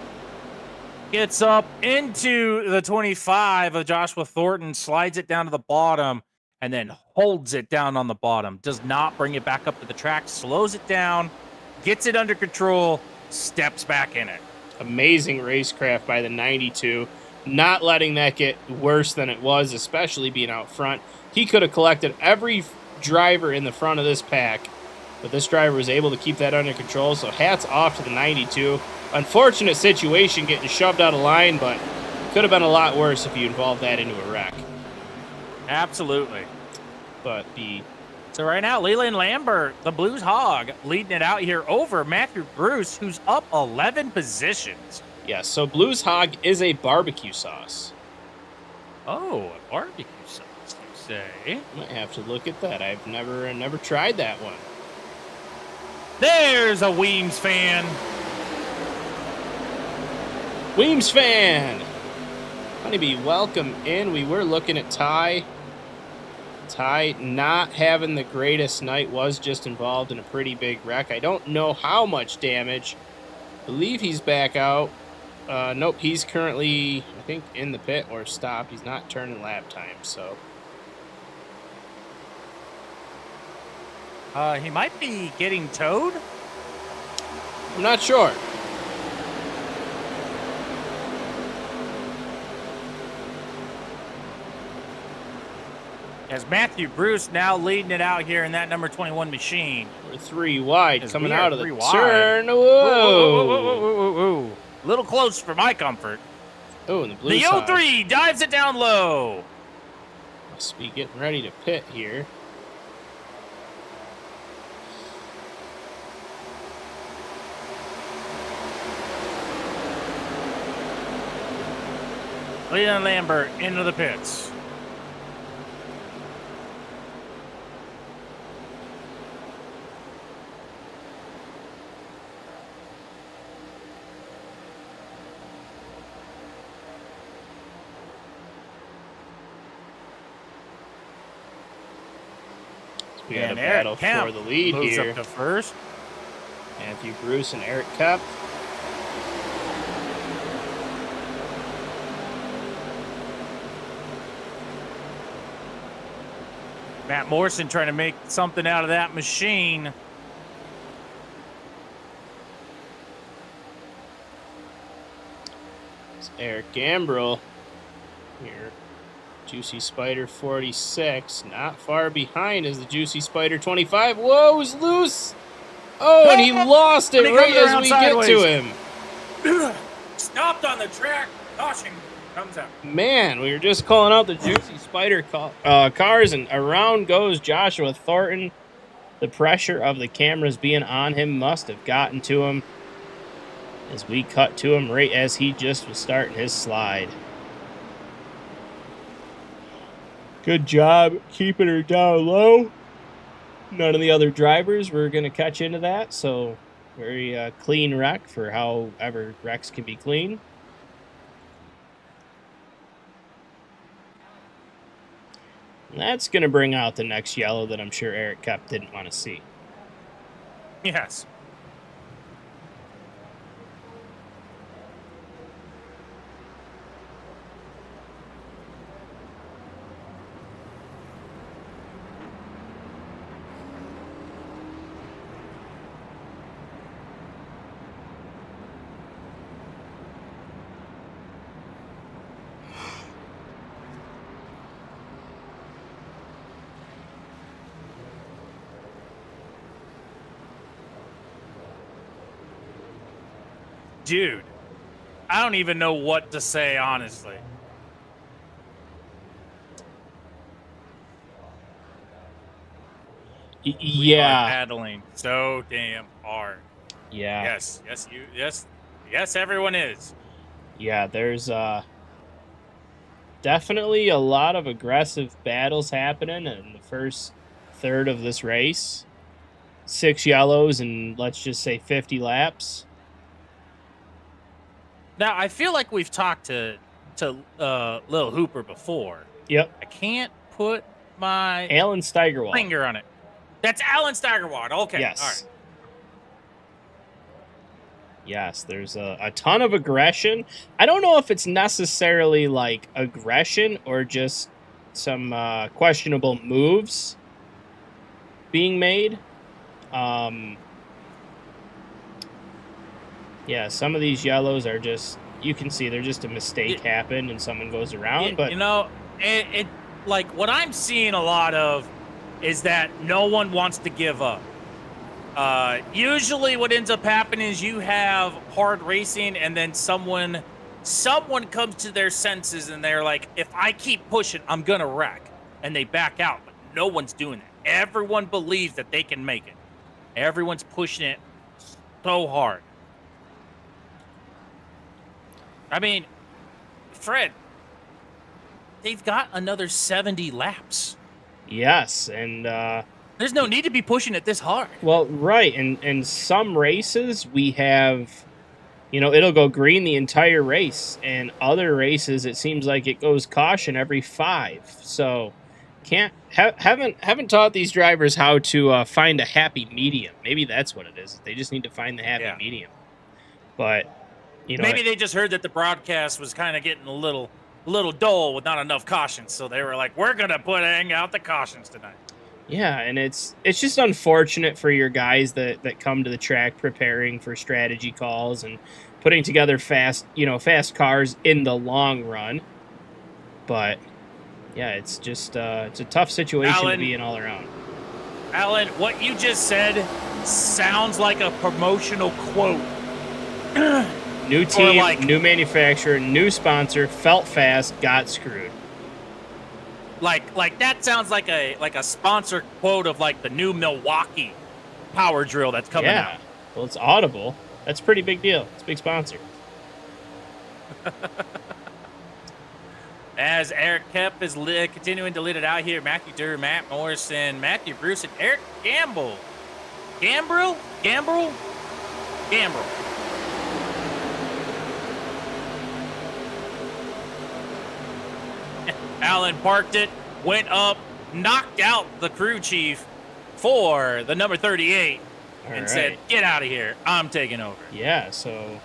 gets up into the 25 of Joshua Thornton, slides it down to the bottom, and then holds it down on the bottom. Does not bring it back up to the track, slows it down, gets it under control, steps back in it. Amazing racecraft by the 92. Not letting that get worse than it was, especially being out front. He could have collected every driver in the front of this pack, but this driver was able to keep that under control, so hats off to the 92. Unfortunate situation getting shoved out of line, but could have been a lot worse if you involved that into a wreck. Absolutely. But So right now, Leland Lambert, the Blues Hog, leading it out here over Matthew Bruce, who's up 11 positions. Yes, so Blues Hog is a barbecue sauce. Oh, a barbecue sauce, you say? Might have to look at that. I've never tried that one. There's a Weems fan. Weems fan! Honeybee, welcome in. We were looking at Ty. Ty not having the greatest night, was just involved in a pretty big wreck. I don't know how much damage. I believe he's back out. Nope, he's currently, I think, in the pit or stopped. He's not turning lap time, so. He might be getting towed. I'm not sure. As Matthew Bruce now leading it out here in that number 21 machine. We're 3 wide coming out of the wide. turn. Whoa. Whoa. Little close for my comfort. Oh, and the blue The side 03 dives it down low. must be getting ready to pit here. Leon Lambert into the pits. We got a And battle Eric Kemp for the lead moves here. up to first. Matthew Bruce and Eric Kemp. Matt Morrison trying to make something out of that machine. It's Eric Gambrill here. Juicy Spider 46. Not far behind is the Juicy Spider 25. Whoa, it's loose. Oh, and he lost it And he right comes as around we sideways. get to him. Stopped on the track. Caution comes out. Man, we were just calling out the Juicy Spider cars, and around goes Joshua Thornton. The pressure of the cameras being on him must have gotten to him as we cut to him right as he just was starting his slide. Good job keeping her down low. None of the other drivers were going to catch into that, so very clean wreck for however wrecks can be clean. And that's going to bring out the next yellow that I'm sure Eric Kemp didn't want to see. Yes. Dude, I don't even know what to say, honestly. We are Yeah. battling so damn hard. Yeah. Yes, everyone is. Yeah, there's definitely a lot of aggressive battles happening in the first third of this race. 6 yellows and let's just say 50 laps. Now, I feel like we've talked to Lil Hooper before. Yep. I can't put my Alan Steigerwald. finger on it. That's Alan Steigerwald. Okay. Yes. All right. Yes, there's a ton of aggression. I don't know if it's necessarily like aggression or just some questionable moves being made. Yeah, some of these yellows are just, you can see they're just a mistake happened and someone goes around. But you know, it like what I'm seeing a lot of is that no one wants to give up. Usually what ends up happening is you have hard racing and then someone comes to their senses and they're like, if I keep pushing, I'm going to wreck. And they back out, but no one's doing that. Everyone believes that they can make it. Everyone's pushing it so hard. I mean, Fred, they've got another 70 laps. yes, and There's no need to be pushing it this hard. well, right, and some races we have, you know, it'll go green the entire race, and other races it seems like it goes caution every 5. So haven't taught these drivers how to find a happy medium. Maybe that's what it is. They just need to find the happy medium. But you know, Maybe they just heard that the broadcast was kind of getting a little dull with not enough cautions, so they were like, "We're gonna hang out the cautions tonight." yeah, and it's just unfortunate for your guys that come to the track preparing for strategy calls and putting together fast cars in the long run. But yeah, it's just it's a tough situation to be in all around. Alan, what you just said sounds like a promotional quote. New team, new manufacturer, new sponsor, felt fast, got screwed. Like that sounds like a sponsor quote of like the new Milwaukee power drill that's coming out. Well, it's Audible. That's a pretty big deal. It's a big sponsor. As Eric Kep is continuing to lead it out here, Matthew Durr, Matt Morrison, Matthew Bruce, and Eric Gamble. Gambrel? Allen parked it, went up, knocked out the crew chief for the number 38, and said, "Get out of here. I'm taking over." Yeah, so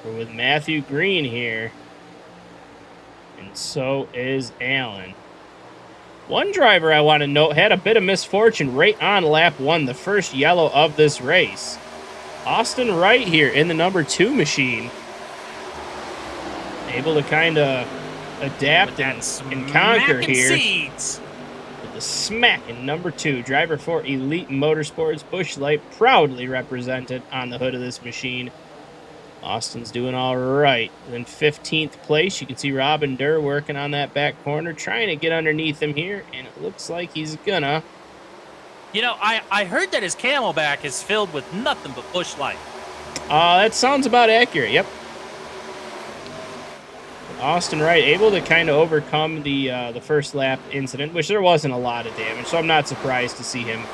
we're with Matthew Green here. And so is Allen. One driver I want to note had a bit of misfortune right on lap 1, the first yellow of this race. Austin Wright here in the number 2 machine. Able to kind of adapt and conquer here. Seeds. With the smack in number 2. Driver for Elite Motorsports. Busch Light proudly represented on the hood of this machine. Austin's doing all right. Then 15th place, you can see Robin Durr working on that back corner, trying to get underneath him here, and it looks like he's gonna. You know, I heard that his Camelback is filled with nothing but Busch Light. That sounds about accurate, yep. Austin Wright able to kind of overcome the first lap incident, which there wasn't a lot of damage, so I'm not surprised to see him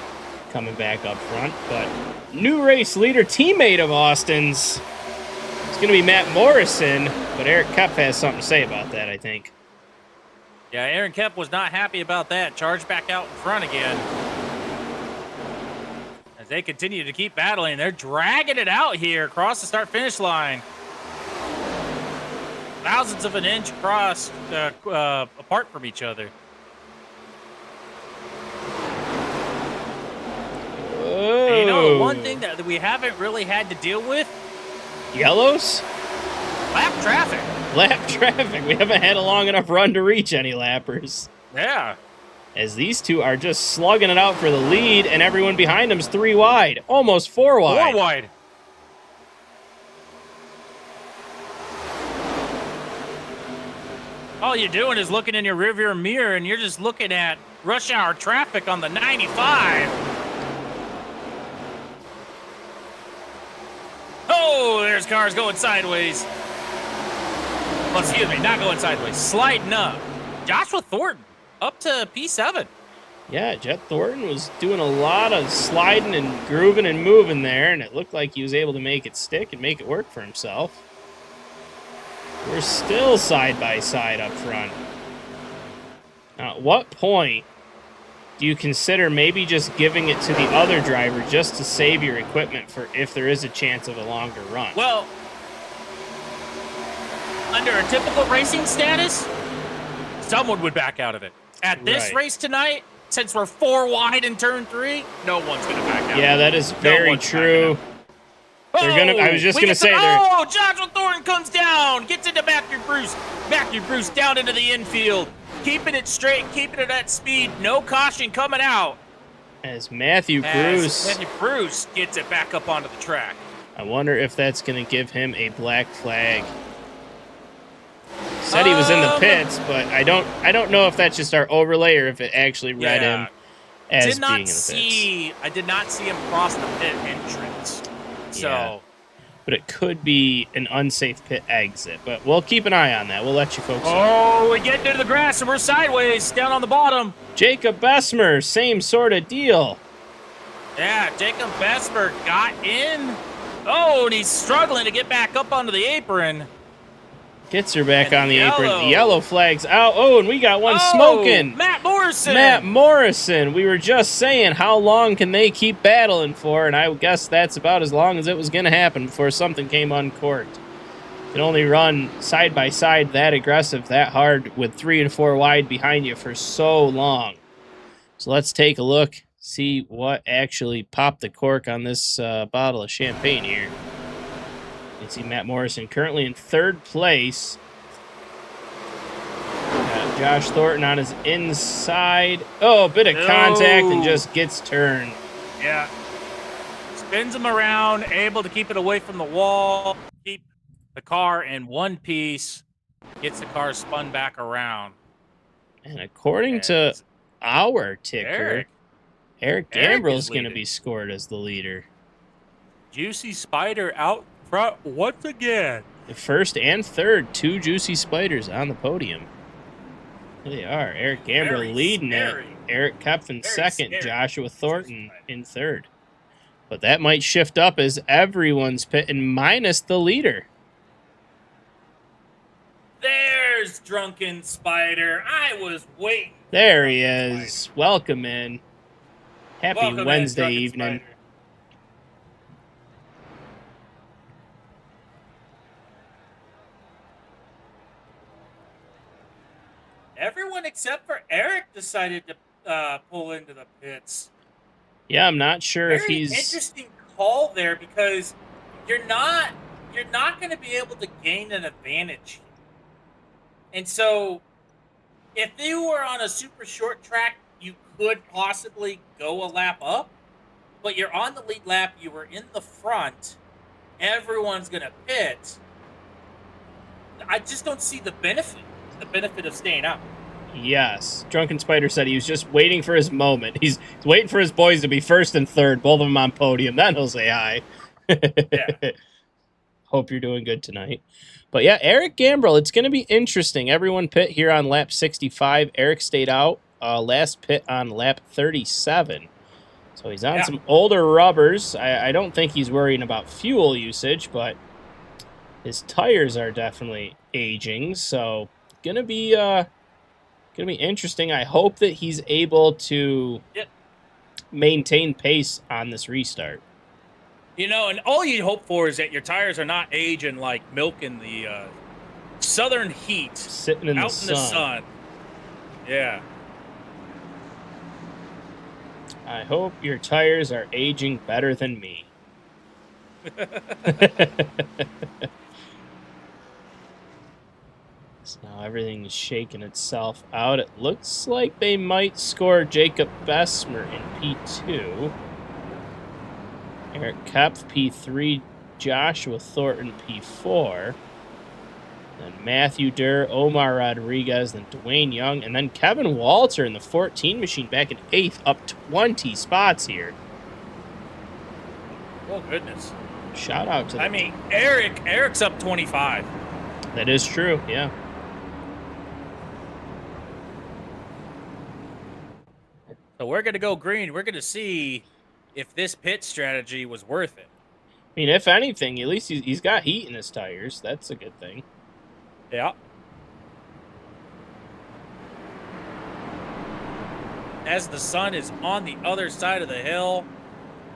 coming back up front. But new race leader, teammate of Austin's, it's going to be Matt Morrison, but Eric Kep has something to say about that, I think. Yeah, Aaron Kep was not happy about that. Charged back out in front again. As they continue to keep battling, they're dragging it out here across the start-finish line. Thousandths of an inch across, apart from each other. And you know, one thing that we haven't really had to deal with? Yellows? Lap traffic. Lap traffic. We haven't had a long enough run to reach any lappers. Yeah. As these two are just slugging it out for the lead, and everyone behind them is 3 wide. Almost 4 wide. 4 wide. All you're doing is looking in your rearview mirror, and you're just looking at rush hour traffic on the 95. Oh, there's cars going sideways. Well, excuse me, not going sideways, sliding up. Joshua Thornton up to P7. Yeah, Jet Thornton was doing a lot of sliding and grooving and moving there, and it looked like he was able to make it stick and make it work for himself. We're still side by side up front. Now, at what point do you consider maybe just giving it to the other driver just to save your equipment for if there is a chance of a longer run? Well, under a typical racing status, someone would back out of it. At this race tonight, since we're 4 wide in turn 3, no one's going to back out. Yeah, that is very true. They're gonna. I was just gonna say they're. Oh, Joshua Thornton comes down, gets into Matthew Bruce. Matthew Bruce down into the infield, keeping it straight, keeping it at speed. No caution coming out. As Matthew Bruce gets it back up onto the track. I wonder if that's gonna give him a black flag. Said he was in the pits, but I don't know if that's just our overlay or if it actually read him as being in the pits. I did not see him cross the pit entrance. So, yeah. But it could be an unsafe pit exit. But we'll keep an eye on that. We'll let you folks know. Oh, we get into the grass and we're sideways down on the bottom. Jacob Bessemer, same sort of deal. Yeah, Jacob Bessemer got in. Oh, and he's struggling to get back up onto the apron. Gets her back on the apron. The yellow flag's out. Oh, and we got one smoking. Matt Morrison. Matt Morrison. We were just saying, how long can they keep battling for? And I guess that's about as long as it was going to happen before something came uncorked. You can only run side by side that aggressive, that hard, with 3 and 4 wide behind you for so long. So let's take a look, see what actually popped the cork on this bottle of champagne here. You can see Matt Morrison currently in 3rd place. Got Josh Thornton on his inside. Oh, a bit of contact and just gets turned. Yeah. Spins him around, able to keep it away from the wall. Keep the car in one piece, gets the car spun back around. And according And to our ticker, Eric Eric Gambrell is is going to leading. be scored as the leader. Juicy Spider out front once again. The first and third, 2 Juicy Spiders on the podium. Here they are. Eric Gambrell Very leading scary. it. Eric Kepf in Very second. scary. Joshua Thornton in third. But that might shift up as everyone's pitting minus the leader. There's Drunken Spider. I was waiting. There he is. Welcome in. Happy Welcome Wednesday in, evening. Spider. Everyone except for Eric decided to pull into the pits. Yeah, I'm not sure if Very he's... interesting call there, because you're not going to be able to gain an advantage. And so, if you were on a super short track, you could possibly go a lap up, but you're on the lead lap, you were in the front, everyone's going to pit. I just don't see the benefit of staying out. Yes. Drunken Spider said he was just waiting for his moment. He's waiting for his boys to be first and third, both of them on podium. Then he'll say hi. Yeah. Hope you're doing good tonight. But yeah, Eric Gambrell, it's going to be interesting. Everyone pit here on lap 65. Eric stayed out. Last pit on lap 37. So he's on some older rubbers. I don't think he's worrying about fuel usage, but his tires are definitely aging. So gonna be interesting. I hope that he's able to maintain pace on this restart. You know, and all you hope for is that your tires are not aging like milk in the southern heat. Sitting in out the in the sun. Yeah. I hope your tires are aging better than me. So now everything is shaking itself out. It looks like they might score Jacob Bessemer in P2. Eric Kepf, P3. Joshua Thornton, P4. Then Matthew Durr, Omar Rodriguez, then Dwayne Young, and then Kevin Walter in the 14 machine back in 8th, up 20 spots here. Oh, goodness. Shout out to them. I mean, Eric's up 25. That is true, yeah. So we're going to go green. We're going to see if this pit strategy was worth it. I mean, if anything, at least he's got heat in his tires. That's a good thing. Yeah. As the sun is on the other side of the hill,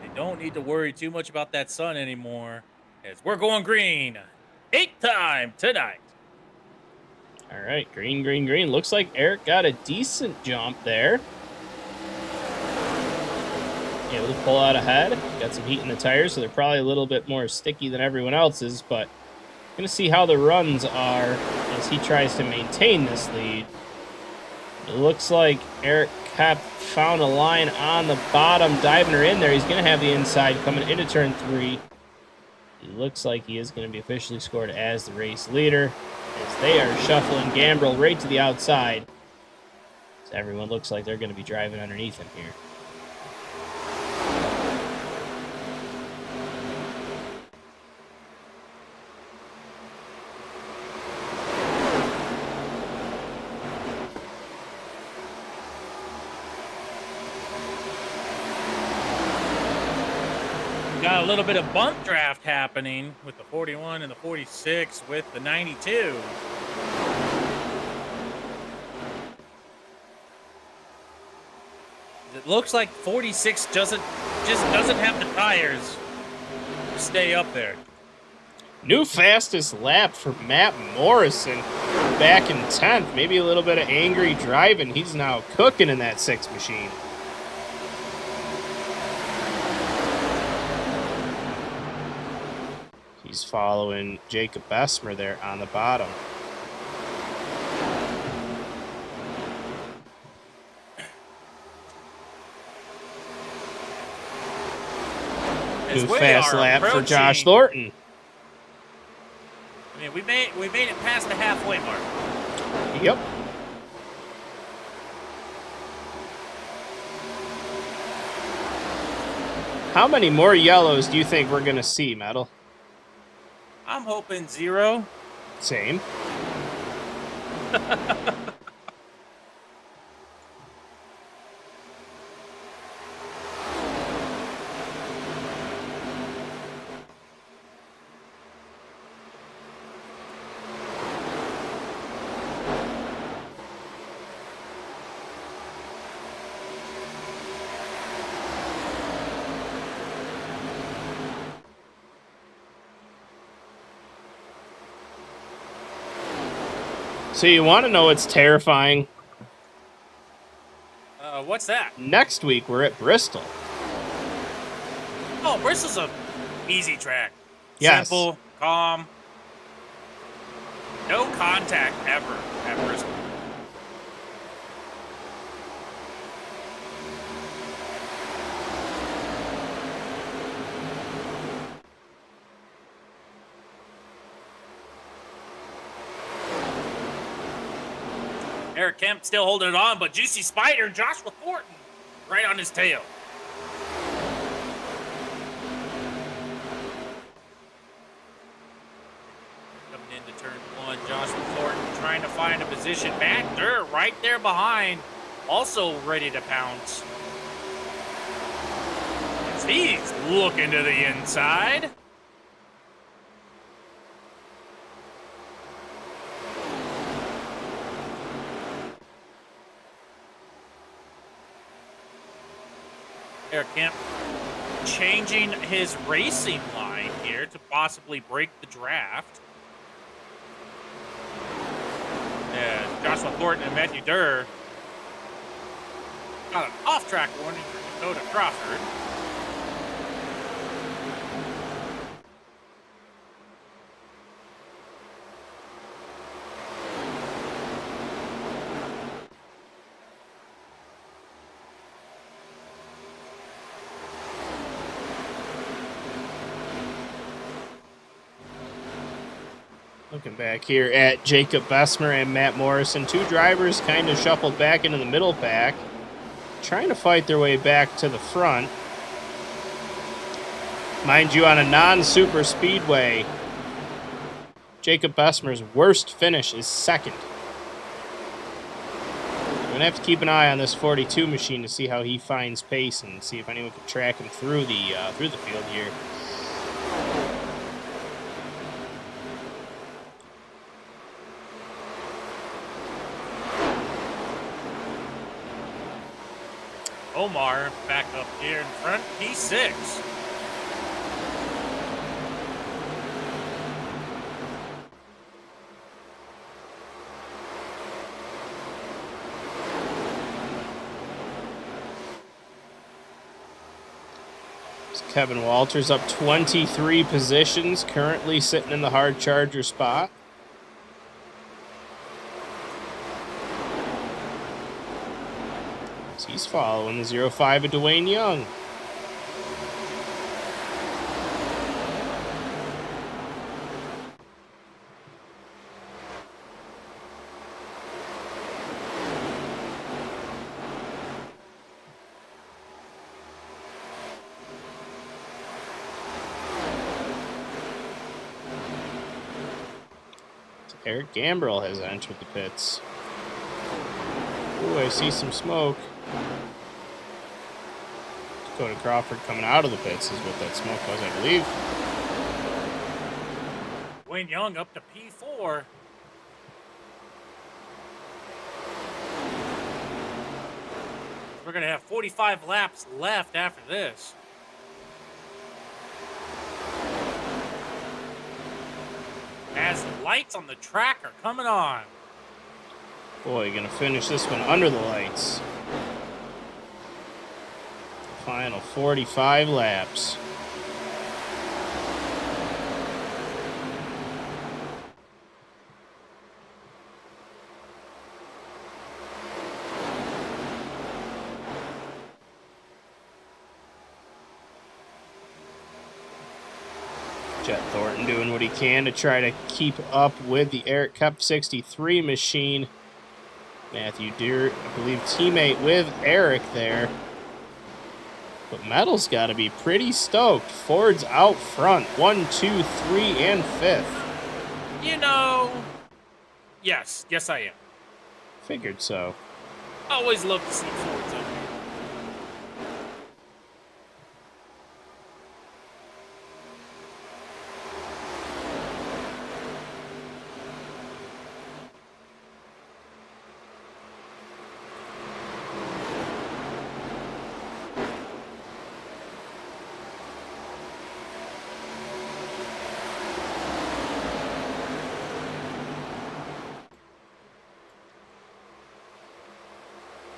they don't need to worry too much about that sun anymore, as we're going green. 8th time tonight. All right, green, green, green. Looks like Eric got a decent jump there. Able to pull out ahead. Got some heat in the tires, so they're probably a little bit more sticky than everyone else's, but going to see how the runs are as he tries to maintain this lead. It looks like Eric Kepf found a line on the bottom, diving her in there. He's going to have the inside coming into turn 3. He looks like he is going to be officially scored as the race leader, as they are shuffling Gambrell right to the outside. So everyone looks like they're going to be driving underneath him here. Got a little bit of bump draft happening with the 41 and the 46 with the 92. It looks like 46 doesn't have the tires to stay up there. New fastest lap for Matt Morrison back in 10th. Maybe a little bit of angry driving. He's now cooking in that 6 machine. He's following Jacob Bessemer there on the bottom. New fast lap for Josh Thornton. we made it past the halfway mark. Yep. How many more yellows do you think we're going to see, Metal? I'm hoping 0. Same. So you want to know what's terrifying? What's that? Next week, we're at Bristol. Oh, Bristol's a easy track. Yes. Simple, calm. No contact ever at Bristol. Eric Kemp still holding it on, but Juicy Spider, Joshua Thornton, right on his tail. Coming into turn 1, Joshua Thornton trying to find a position. Matt Durr right there behind, also ready to pounce. As he's looking to the inside. Eric Kemp changing his racing line here to possibly break the draft. And Joshua Thornton and Matthew Durr got an off-track warning for Dakota Crawford. Looking back here at Jacob Bessemer and Matt Morrison, two drivers kind of shuffled back into the middle pack, trying to fight their way back to the front. Mind you, on a non-super speedway, Jacob Bessemer's worst finish is second. We're going to have to keep an eye on this 42 machine to see how he finds pace and see if anyone can track him through the field here. Omar back up here in front, P6. Kevin Walters up 23 positions, currently sitting in the hard charger spot. He's following the 05 of Dwayne Young. Eric Gambrell has entered the pits. Ooh, I see some smoke. Dakota Crawford coming out of the pits is what that smoke was, I believe. Wayne Young up to P4. We're going to have 45 laps left after this. As the lights on the track are coming on. Boy, going to finish this one under the lights. Final 45 laps. Jet Thornton doing what he can to try to keep up with the Eric Cup 63 machine. Matthew Deere, I believe, teammate with Eric there. But Metal's got to be pretty stoked. Ford's out front. 1, 2, 3, and 5th. You know, yes, I am. Figured so. Always love to see Fords up here.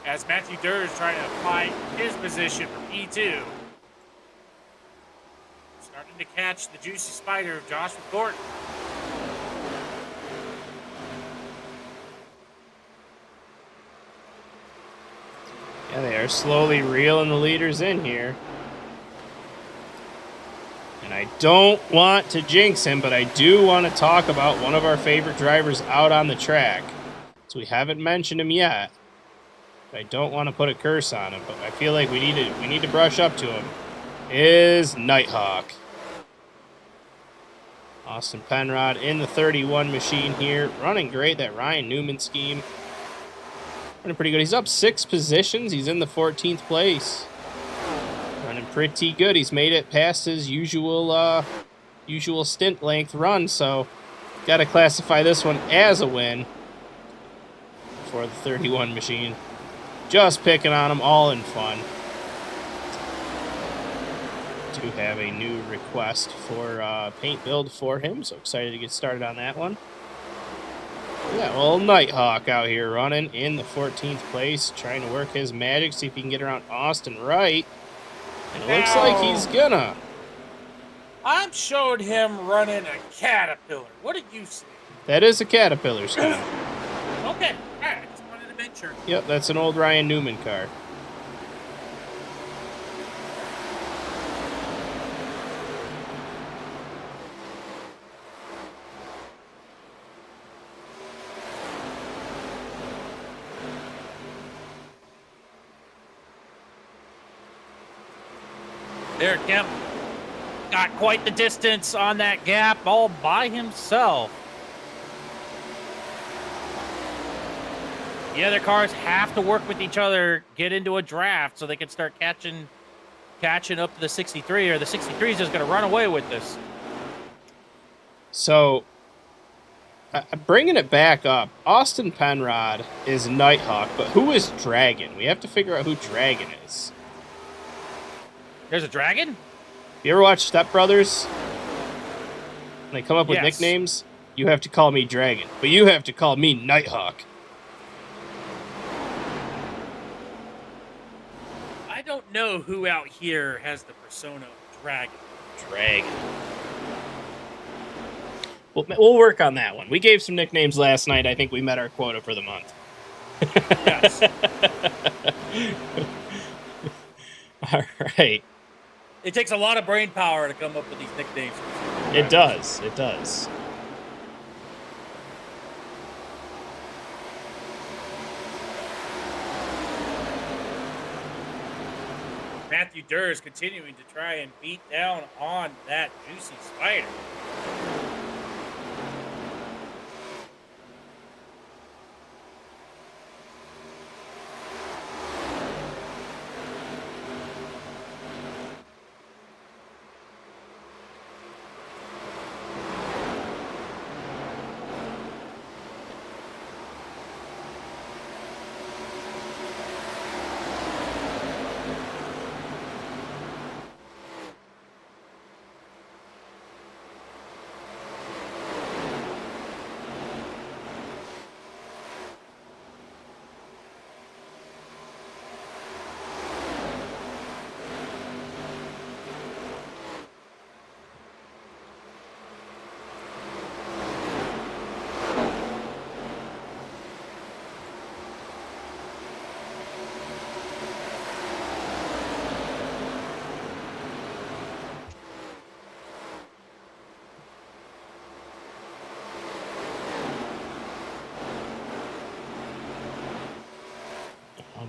As Matthew Durr is trying to find his position for P2. Starting to catch the juicy spider of Joshua Thornton. Yeah, they are slowly reeling the leaders in here. And I don't want to jinx him, but I do want to talk about one of our favorite drivers out on the track. So we haven't mentioned him yet. I don't want to put a curse on him, but I feel like we need to brush up to him. Is Nighthawk. Austin Penrod in the 31 machine here. Running great, that Ryan Newman scheme. Running pretty good. He's up 6 positions. He's in the 14th place. Running pretty good. He's made it past his usual stint length run, so got to classify this one as a win for the 31 machine. Just picking on him, all in fun. Do have a new request for paint build for him, so excited to get started on that one. Yeah, well, Nighthawk out here running in the 14th place, trying to work his magic, see if he can get around Austin right. And it looks like he's gonna. I'm showing him running a Caterpillar. What did you see? That is a Caterpillar, Scott. Okay, all right, I just wanted to make sure. Yep, that's an old Ryan Newman car. There, Kemp got quite the distance on that gap all by himself. The other cars have to work with each other, get into a draft so they can start catching up to the 63, or the 63 is just going to run away with this. So, bringing it back up, Austin Penrod is Nighthawk, but who is Dragon? We have to figure out who Dragon is. There's a dragon? You ever watch Step Brothers? When they come up with Yes. nicknames, you have to call me Dragon, but you have to call me Nighthawk. I don't know who out here has the persona of dragon. Dragon. We'll work on that one. We gave some nicknames last night. I think we met our quota for the month. Yes. All right. It takes a lot of brain power to come up with these nicknames. It does. It does. Matthew Durr is continuing to try and beat down on that juicy spider.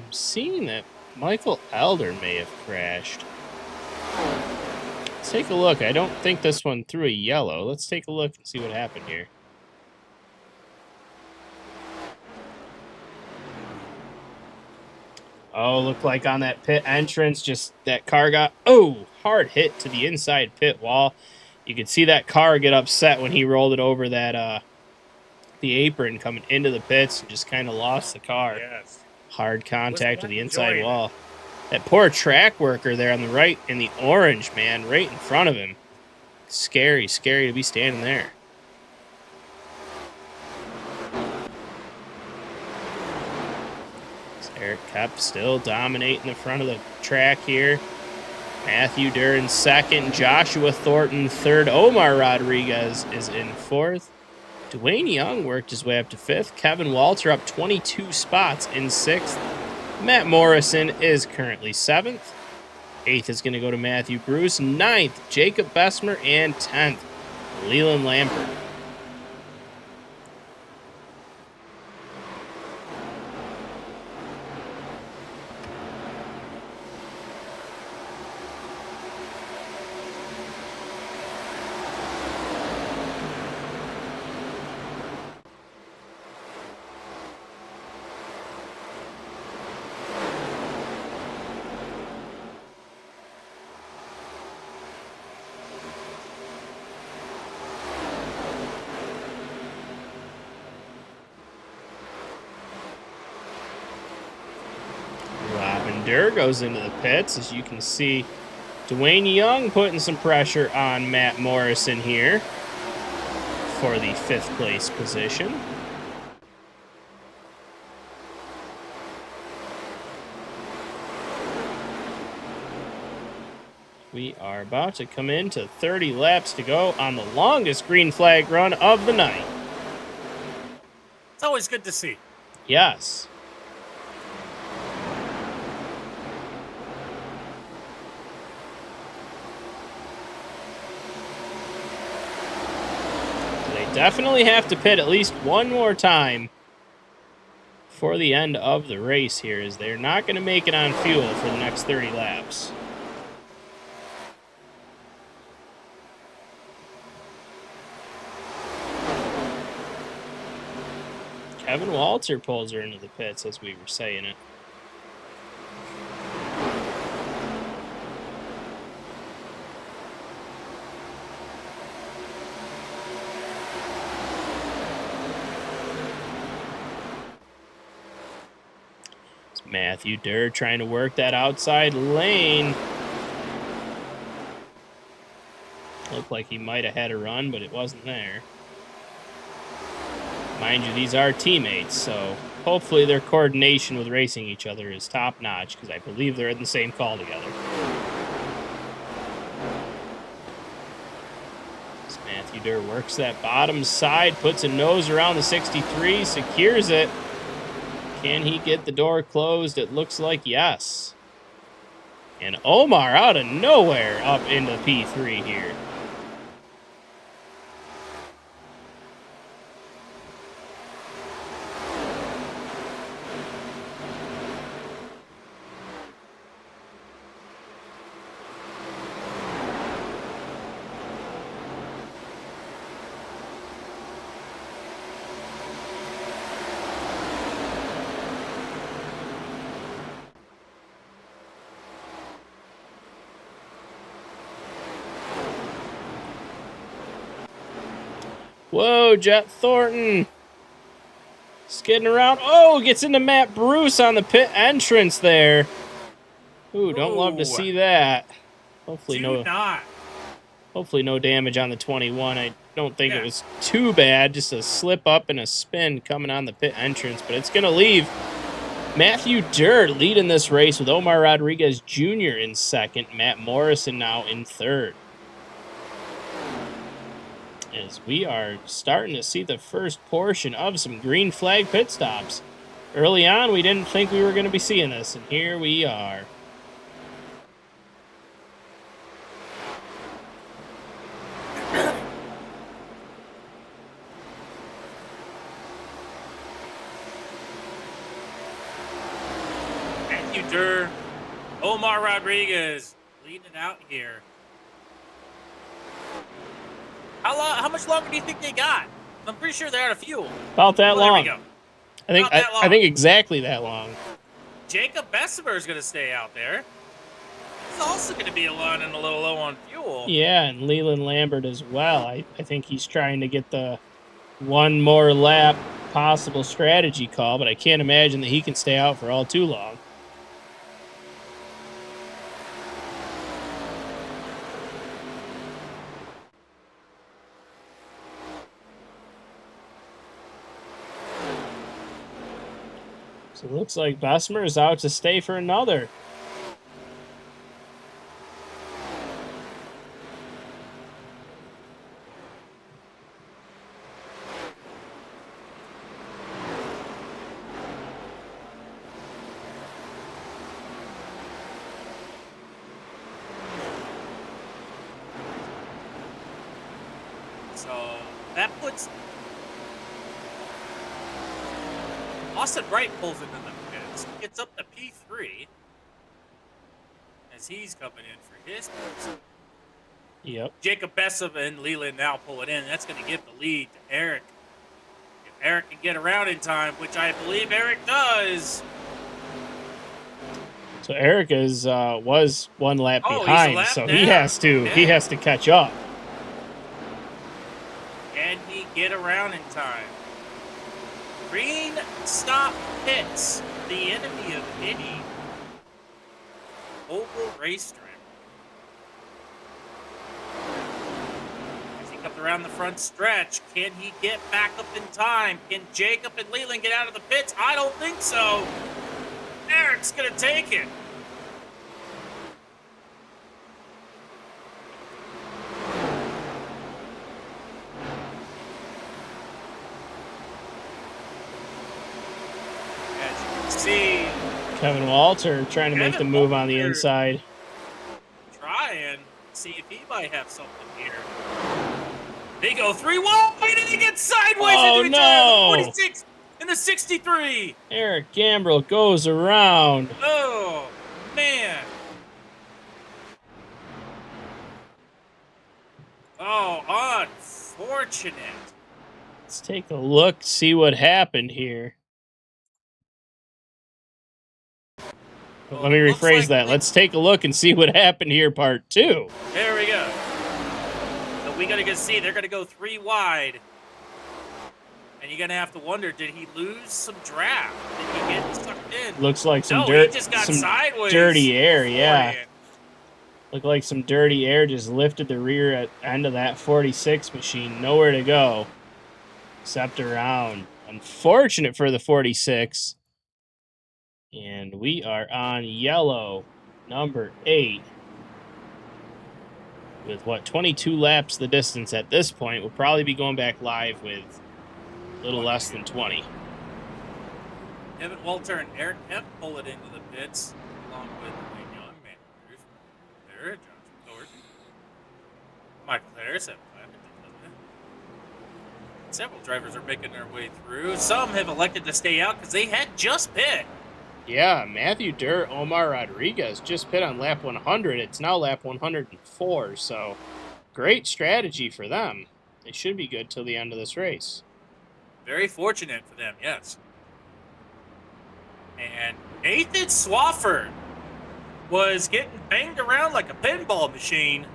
I'm seeing that Michael Elder may have crashed. Let's take a look. I don't think this one threw a yellow. Let's take a look and see what happened here. Oh, looked like on that pit entrance, just that car got, hard hit to the inside pit wall. You could see that car get upset when he rolled it over that, the apron coming into the pits and just kind of lost the car. Yes. Hard contact with the inside enjoying wall. That poor track worker there on the right in the orange, man, right in front of him. Scary to be standing there. Eric Kopp still dominating the front of the track here. Matthew Durr in second. Joshua Thornton third. Omar Rodriguez is in fourth. Dwayne Young worked his way up to fifth. Kevin Walter up 22 spots in sixth. Matt Morrison is currently seventh. Eighth is going to go to Matthew Bruce. Ninth, Jacob Bessemer. And 10th, Leland Lampert. Durr goes into the pits. As you can see, Dwayne Young putting some pressure on Matt Morrison here for the fifth place position. We are about to come into 30 laps to go on the longest green flag run of the night. It's always good to see. Yes. Definitely have to pit at least one more time for the end of the race here, as they're not going to make it on fuel for the next 30 laps. Kevin Walter pulls her into the pits, as we were saying it. Matthew Durr trying to work that outside lane. Looked like he might have had a run, but it wasn't there. Mind you, these are teammates, so hopefully their coordination with racing each other is top-notch, because I believe they're in the same call together. As Matthew Durr works that bottom side, puts a nose around the 63, secures it. Can he get the door closed? It looks like yes. And Omar out of nowhere up into P3 here. Whoa, Jet Thornton. Skidding around. Oh, gets into Matt Bruce on the pit entrance there. Ooh, don't love to see that. Hopefully no damage on the 21. I don't think it was too bad. Just a slip up and a spin coming on the pit entrance. But it's going to leave Matthew Durr leading this race with Omar Rodriguez Jr. in second. Matt Morrison now in third. As we are starting to see the first portion of some green flag pit stops. Early on, we didn't think we were going to be seeing this, and here we are. Matthew Durr, Omar Rodriguez leading it out here. How much longer do you think they got? I'm pretty sure they're out of fuel. About that Well, long. there we go. I think exactly that long. Jacob Bessemer is going to stay out there. He's also going to be running a little low on fuel. Yeah, and Leland Lambert as well. I think he's trying to get the one more lap possible strategy call, but I can't imagine that he can stay out for all too long. So it looks like Bessemer is out to stay for another. So that puts Austin Wright pulls into the pits. Gets up to P3 as he's coming in for his pits. Yep. Jacob Bessemer and Leland now pull it in. That's going to give the lead to Eric. If Eric can get around in time, which I believe Eric does. So Eric was one lap He's a behind, lap so down. he has to catch up. Can he get around in time? Green stop pits, the enemy of any oval racetrack. As he comes around the front stretch, can he get back up in time? Can Jacob and Leland get out of the pits? I don't think so. Eric's gonna take it. As you can see, Kevin Walter trying to make the move on the Walter. inside. try and see if he might have something here. They go 3 wide and he gets sideways Oh, into each other. no. 46 and the 63. Eric Gambrell goes around. Oh, man. Oh, unfortunate. Let's take a look, see what happened here. But let me Looks rephrase like that. Let's take a look and see what happened here, part 2. There we go. So we got to see. They're going to go 3 wide. And you're going to have to wonder, did he lose some draft? Did he get sucked in? Looks like some No, dirt, he just got some sideways. dirty air, yeah. beforehand. Looked like some dirty air just lifted the rear end of that 46 machine. Nowhere to go except around. Unfortunate for the 46. And we are on yellow, number 8. With, 22 laps the distance at this point. We'll probably be going back live with a little less than 20. Evan Walter and Eric Kemp pull it into the pits, along with Wayne Young, Matt there, Josh Thornton, Michael Harris, several drivers are making their way through. Some have elected to stay out because they had just pit. Yeah, Matthew Durr, Omar Rodriguez just pit on lap 100. It's now lap 104, so great strategy for them. They should be good till the end of this race. Very fortunate for them, yes. And Nathan Swafford was getting banged around like a pinball machine.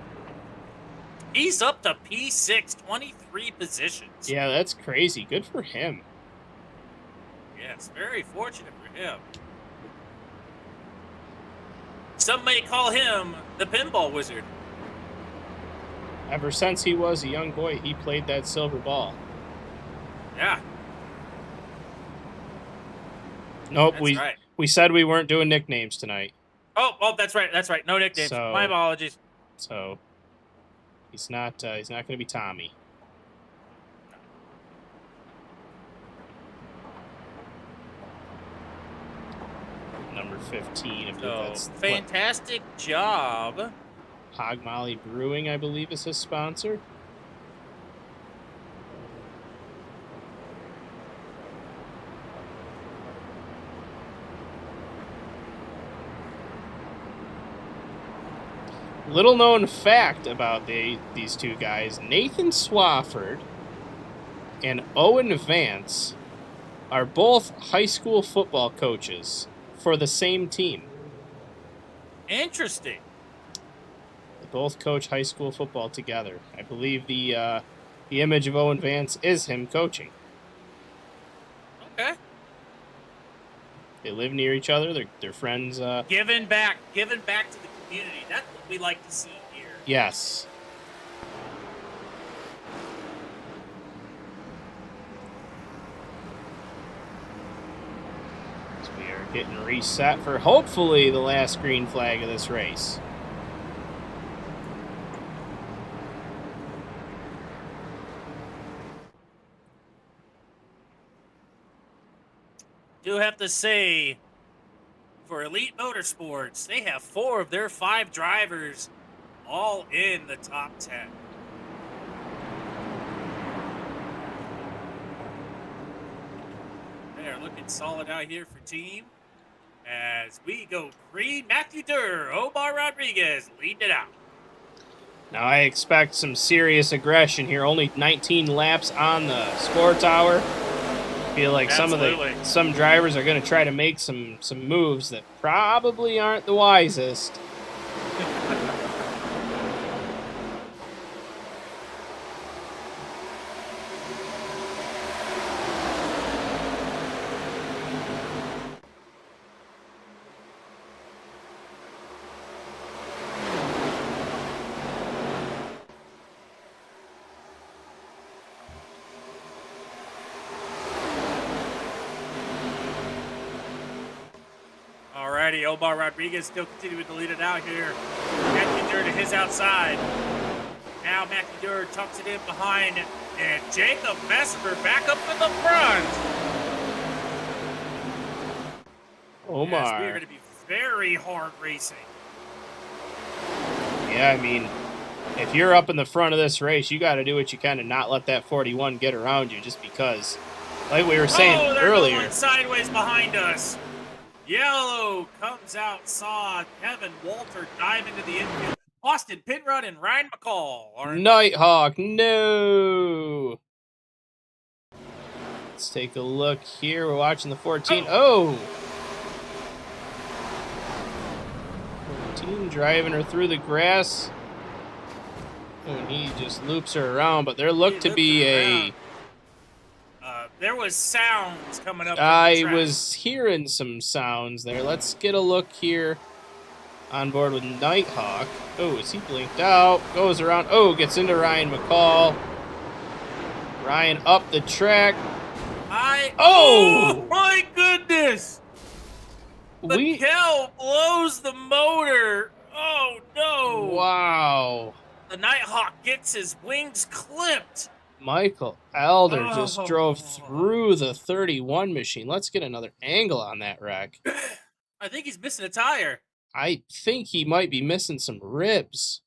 He's up to P6, 23 positions. Yeah, that's crazy. Good for him. Yes, very fortunate for him. Some may call him the pinball wizard. Ever since he was a young boy, he played that silver ball. Yeah. Nope, That's right. we said we weren't doing nicknames tonight. Oh, that's right. That's right. No nicknames. So- My apologies. So he's not going to be Tommy. Number 15, I believe So, that's fantastic job. Hog Molly Brewing, I believe, is his sponsor. Little known fact about these two guys, Nathan Swafford and Owen Vance are both high school football coaches for the same team. Interesting. They both coach high school football together. I believe the image of Owen Vance is him coaching. Okay. They live near each other. They're friends. Giving back to the community. That's what we like to see here. Yes. So we are getting reset for hopefully the last green flag of this race. Do have to say, for Elite Motorsports, they have 4 of their 5 drivers all in the top 10. They are looking solid out here for team. As we go green, Matthew Durr, Omar Rodriguez leading it out. Now I expect some serious aggression here. Only 19 laps on the score tower. Feel like some drivers are going to try to make some moves that probably aren't the wisest. Alrighty, Omar Rodriguez still continuing to lead it out here. Matthew Durr to his outside. Now Matthew Durr tucks it in behind, and Jacob Vesper back up in the front. Omar. Yes, we're going to be very hard racing. Yeah, I mean, if you're up in the front of this race, you got to do what you can and not let that 41 get around you just because, like we were saying they're earlier. Going sideways behind us. Yellow comes out, saw Kevin Walter dive into the infield. Austin Pinrod and Ryan McCall. Nighthawk, no. Let's take a look here. We're watching the 14. Oh! 14 driving her through the grass. And he just loops her around, but there looked to be a... There was sounds coming up. I was hearing some sounds there. Let's get a look here. On board with Nighthawk. Oh, is he blinked out? Goes around. Oh, gets into Ryan McCall. Ryan up the track. Oh my goodness! The cow blows the motor. Oh no! Wow. The Nighthawk gets his wings clipped. Michael Elder just drove through the 31 machine. Let's get another angle on that wreck. I think he's missing a tire. I think he might be missing some ribs.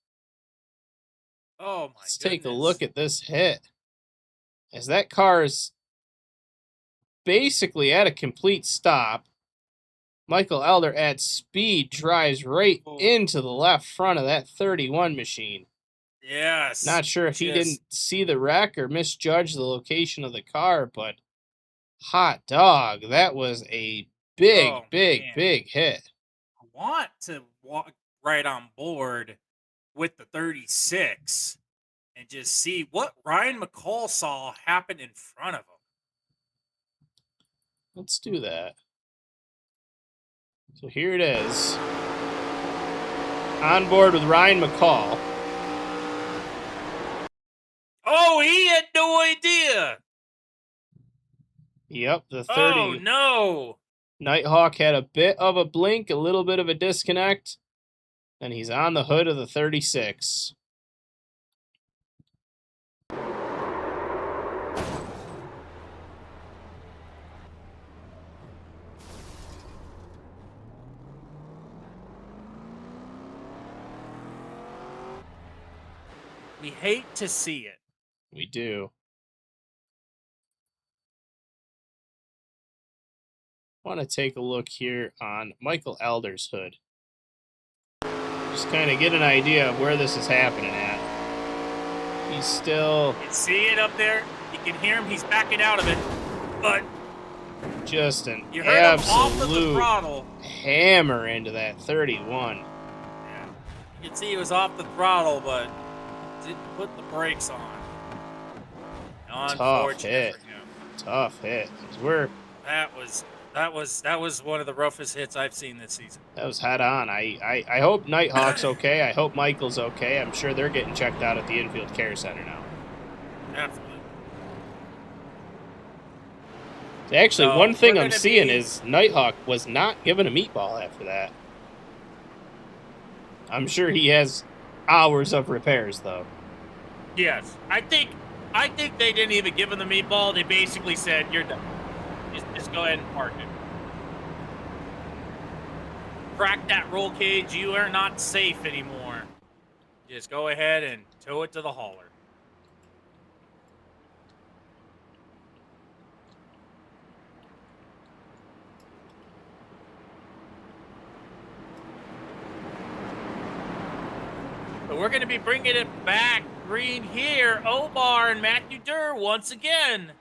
Oh, my Let's take a look at this hit. As that car is basically at a complete stop, Michael Elder at speed drives right into the left front of that 31 machine. Yes. Not sure if he didn't see the wreck or misjudge the location of the car, but hot dog, that was a big hit. I want to walk right on board with the 36 and just see what Ryan McCall saw happen in front of him. Let's do that. So here it is. On board with Ryan McCall. Oh, he had no idea. Yep, the 30. Oh, no. Nighthawk had a bit of a blink, a little bit of a disconnect, and he's on the hood of the 36. We hate to see it. We do. Want to take a look here on Michael Elder's hood. Just kind of get an idea of where this is happening at. He's still... You can see it up there. You can hear him. He's backing out of it. But just an you heard him off of the absolute throttle. hammer into that 31. Yeah. You can see he was off the throttle, but didn't put the brakes on. Tough hit. For him. Tough hit. We're... That was one of the roughest hits I've seen this season. That was head on. I hope Nighthawk's okay. I hope Michael's okay. I'm sure they're getting checked out at the infield care center now. Absolutely. Actually, So, one thing we're I'm gonna seeing be- is Nighthawk was not given a meatball after that. I'm sure he has hours of repairs, though. Yes. I think they didn't even give him the meatball. They basically said, you're done. Just go ahead and park it. Crack that roll cage. You are not safe anymore. Just go ahead and tow it to the hauler. But we're going to be bringing it back green here. Omar and Matthew Durr once again.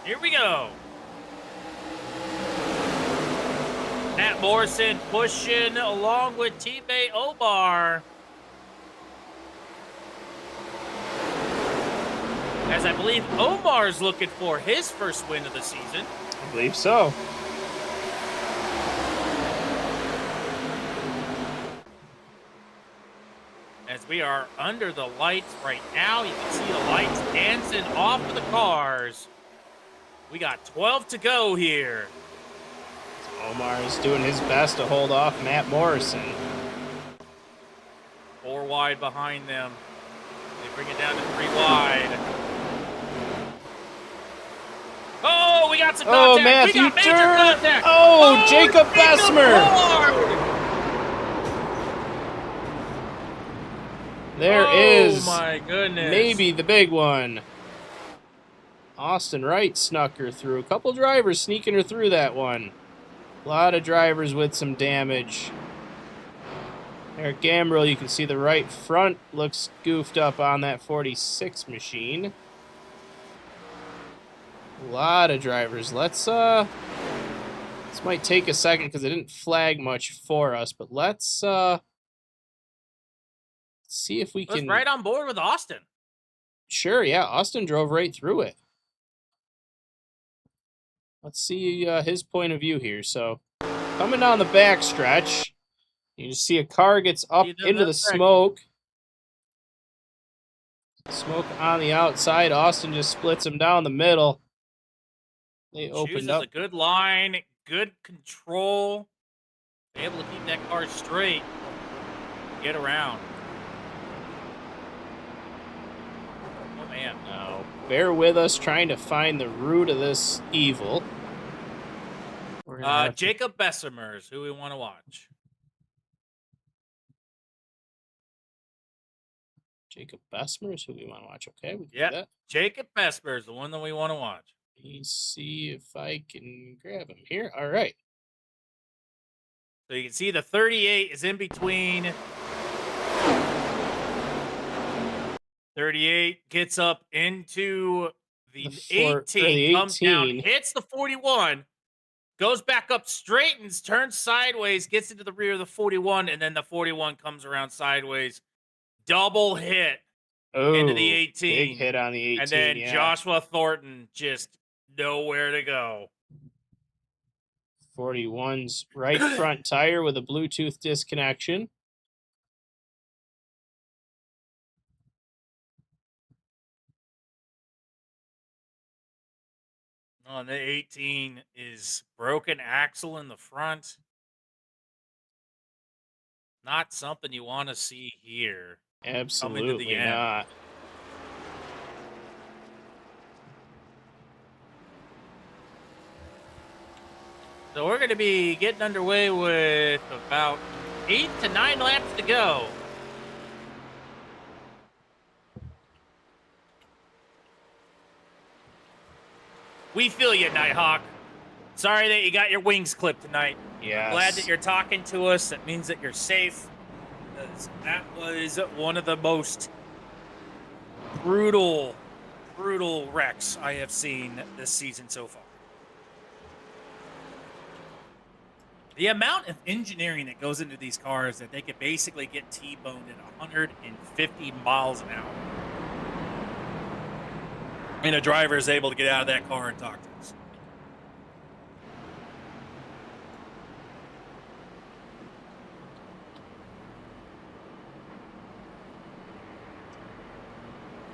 Here we go. Matt Morrison pushing along with teammate Omar. As I believe Omar's looking for his first win of the season. I believe so. As we are under the lights right now, you can see the lights dancing off of the cars. We got 12 to go here. Omar is doing his best to hold off Matt Morrison. 4 wide behind them. They bring it down to 3 wide. Oh, we got some contact. Matthew we got major Durr. contact. Oh, Jacob Bessemer. There is my goodness. maybe the big one. Austin Wright snuck her through. A couple drivers sneaking her through that one. A lot of drivers with some damage. Eric Gambrill, you can see the right front looks goofed up on that 46 machine. A lot of drivers. Let's this might take a second because it didn't flag much for us, but let's see if we Was can... right on board with Austin. Sure, yeah. Austin drove right through it. Let's see his point of view here. So, coming down the back stretch, you just see a car gets up into the smoke. Smoke on the outside. Austin just splits him down the middle. They opened up. A good line, good control. Able to keep that car straight. Get around. Oh, man. Now, bear with us trying to find the root of this evil. Jacob Bessemer is who we want to watch. Jacob Bessemer is who we want to watch. Okay, we Yeah, do that. Jacob Bessemer is the one that we want to watch. Let me see if I can grab him here. All right. So you can see the 38 is in between. 38 gets up into the 18, comes down, hits the 41, goes back up, straightens, turns sideways, gets into the rear of the 41, and then the 41 comes around sideways. Double hit into the 18. Big hit on the 18, and then yeah. Joshua Thornton just nowhere to go. 41's right front tire with a Bluetooth disconnection. On the 18 is broken axle in the front. Not something you want to see here. Absolutely not. So we're going to be getting underway with about 8 to 9 laps to go. We feel you, Nighthawk. Sorry that you got your wings clipped tonight. Yes. I'm glad that you're talking to us. That means that you're safe. Because that was one of the most brutal wrecks I have seen this season so far. The amount of engineering that goes into these cars that they could basically get T-boned at 150 miles an hour. And a driver is able to get out of that car and talk to us.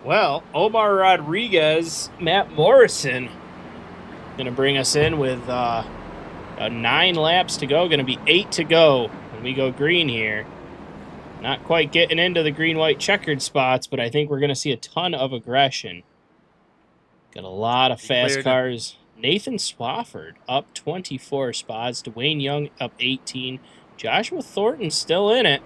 Well, Omar Rodriguez, Matt Morrison, going to bring us in with 9 laps to go. Going to be 8 to go when we go green here. Not quite getting into the green-white checkered spots, but I think we're going to see a ton of aggression. Got a lot of fast cars. Nathan Swafford up 24 spots. Dwayne Young up 18. Joshua Thornton still in it.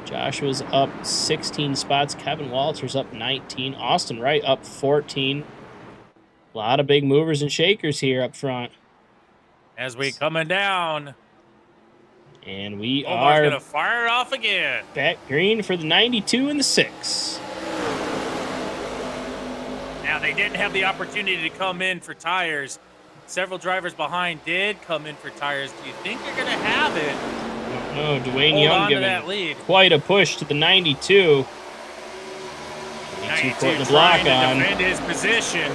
Joshua's up 16 spots. Kevin Walters up 19. Austin Wright up 14. A lot of big movers and shakers here up front. As we coming down. And we Omar's are going to fire it off again. back green for the 92 and the 6. Now, they didn't have the opportunity to come in for tires. Several drivers behind did come in for tires. Do you think they're going to have it? No, Dwayne Young giving that lead. quite a push to the 92. 92 putting the block trying to on. defend his position.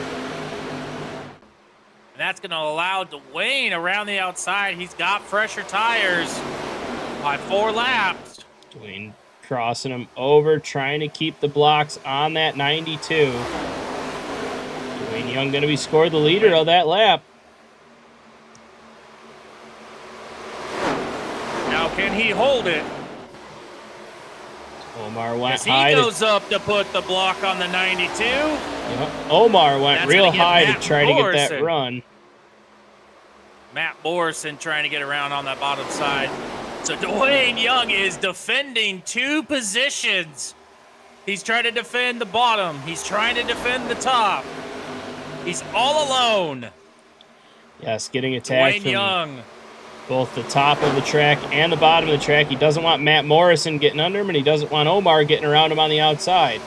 And that's going to allow Dwayne around the outside. He's got fresher tires by 4 laps. Dwayne crossing him over, trying to keep the blocks on that 92. Dwayne Young going to be scored the leader of that lap. Now, can he hold it? Omar went As he high. goes up to put the block on the 92. Omar went That's real gonna get high to Matt try to get that Morrison. run. Matt Morrison trying to get around on that bottom side. So Dwayne Young is defending 2 positions. He's trying to defend the bottom. He's trying to defend the top. He's all alone. Yes, getting attacked Dwayne from Young. both the top of the track and the bottom of the track. He doesn't want Matt Morrison getting under him, and he doesn't want Omar getting around him on the outside.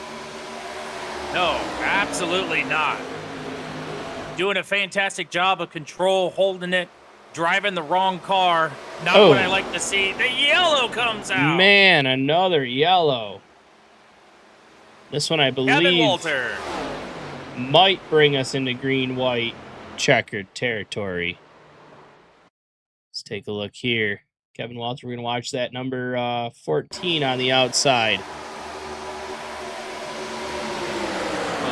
No, absolutely not. Doing a fantastic job of control, holding it, driving the wrong car. Not what I like to see. The yellow comes out. Man, another yellow. This one, I Kevin believe, Walter. might bring us into green-white checkered territory. Let's take a look here. Kevin Walter, we're going to watch that number 14 on the outside.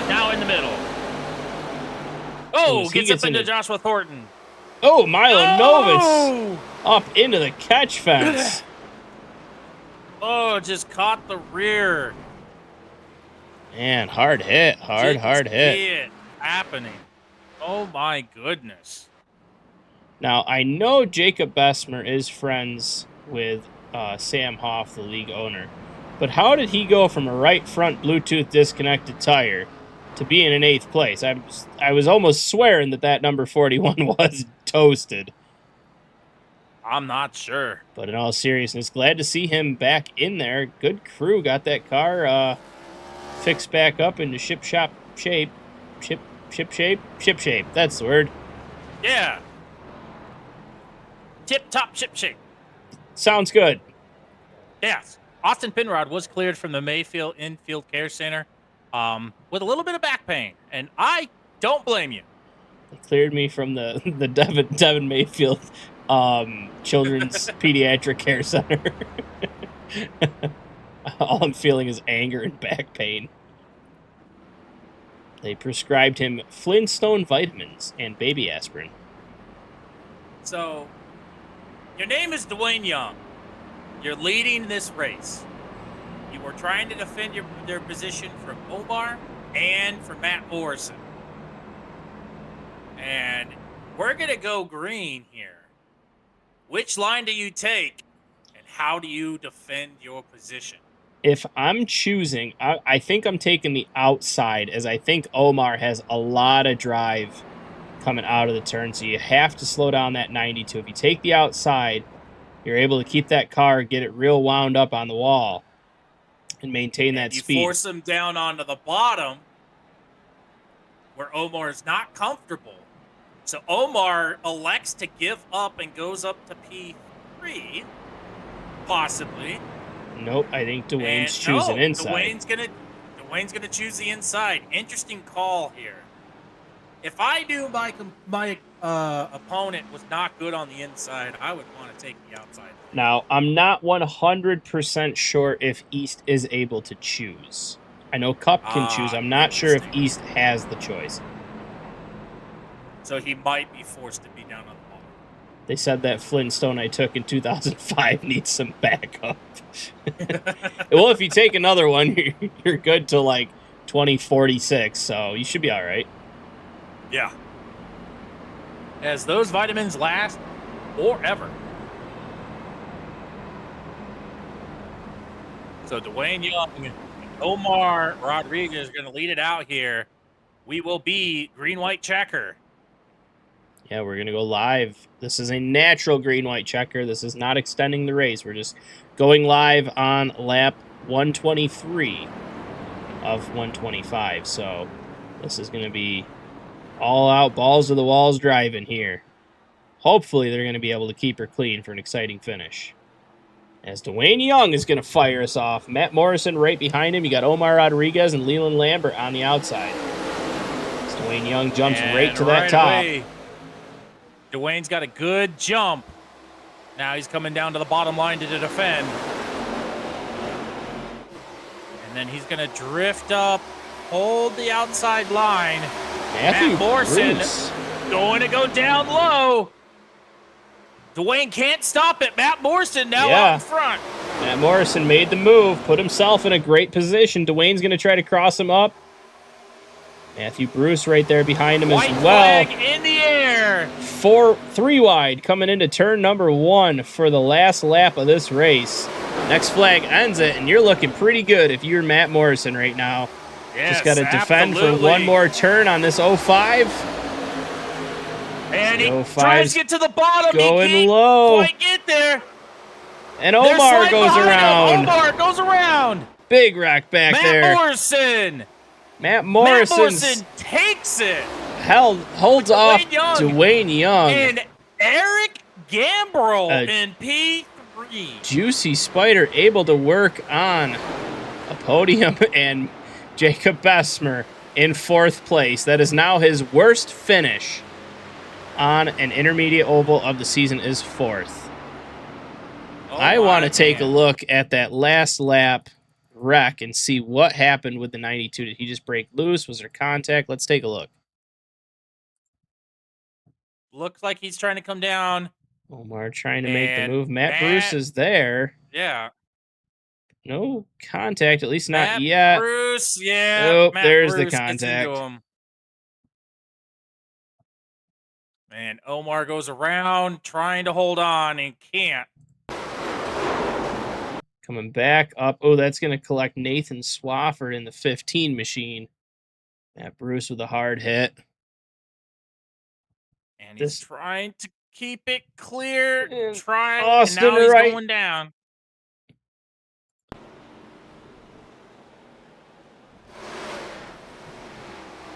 Now in the middle. Oh, he gets up into Joshua Thornton. Oh, Milo Novitz up into the catch fence. Oh, just caught the rear. Man, hard hit. Hard hit. See it happening. Oh, my goodness. Now, I know Jacob Bessemer is friends with Sam Hoff, the league owner. But how did he go from a right front Bluetooth disconnected tire to being in 8th place? I was almost swearing that number 41 was toasted. I'm not sure. But in all seriousness, glad to see him back in there. Good crew. Got that car fixed back up into ship shape. Ship shape. That's the word. Yeah. Tip-top ship shape. Sounds good. Yes. Austin Penrod was cleared from the Mayfield Infield Care Center with a little bit of back pain, and I don't blame you. It cleared me from the Devin Mayfield Children's Pediatric Care Center. All I'm feeling is anger and back pain. They prescribed him Flintstone vitamins and baby aspirin. So, your name is Dwayne Young. You're leading this race. You were trying to defend their position from Omar and from Matt Morrison. And we're going to go green here. Which line do you take, and how do you defend your position? If I'm choosing, I think I'm taking the outside, as I think Omar has a lot of drive coming out of the turn, so you have to slow down that 92. If you take the outside, you're able to keep that car, get it real wound up on the wall, and maintain that you speed. Force him down onto the bottom where Omar is not comfortable. So Omar elects to give up and goes up to P3, possibly. Nope, I think Dwayne's choosing inside. Dwayne's gonna choose the inside. Interesting call here. If I knew my opponent was not good on the inside, I would want to take the outside. Now, I'm not 100% sure if East is able to choose. I know Cup can choose. I'm not sure if East has the choice. So he might be forced to be down on the ball. They said that Flintstone I took in 2005 needs some backup. Well, if you take another one, you're good to like 2046, so you should be all right. Yeah. As those vitamins last forever. So Dwayne Young and Omar Rodriguez are going to lead it out here. We will be green-white checker. Yeah, we're going to go live. This is a natural green-white checker. This is not extending the race. We're just going live on lap 123 of 125. So this is going to be all out, balls to the walls driving here. Hopefully they're going to be able to keep her clean for an exciting finish. As Dwayne Young is going to fire us off. Matt Morrison right behind him. You got Omar Rodriguez and Leland Lambert on the outside. As Dwayne Young jumps right to that top. Away, Dwayne's got a good jump. Now he's coming down to the bottom line to defend. And then he's going to drift up, hold the outside line. Matt Morrison going to go down low. Dwayne can't stop it. Matt Morrison now out in front. Matt Morrison made the move, put himself in a great position. Dwayne's going to try to cross him up. Matthew Bruce right there behind him White as well. Flag in the air. 3 wide coming into turn number 1 for the last lap of this race. Next flag ends it, and you're looking pretty good if you're Matt Morrison right now. Yes, just got to defend for one more turn on this 05. And he tries to get to the bottom. Going he can't low. quite get there. And Omar goes around. Omar goes around. Big wreck back there. Matt Morrison takes it. Holds off Dwayne Young. And Eric Gambrell in P3. Juicy Spider able to work on a podium, and Jacob Bessemer in 4th place. That is now his worst finish on an intermediate oval of the season, is 4th. I want to take a look at that last lap wreck and see what happened with the 92. Did he just break loose? Was there contact? Let's take a look. Looks like he's trying to come down. Omar trying to make the move. Matt Bruce is there. Yeah. No contact, at least not yet. Bruce, yeah. Nope, Matt there's Bruce the contact. And Omar goes around trying to hold on and can't. Coming back up. Oh, that's going to collect Nathan Swafford in the 15 machine. Matt Bruce with a hard hit. And he's trying to keep it clear. Austin and now he's going down.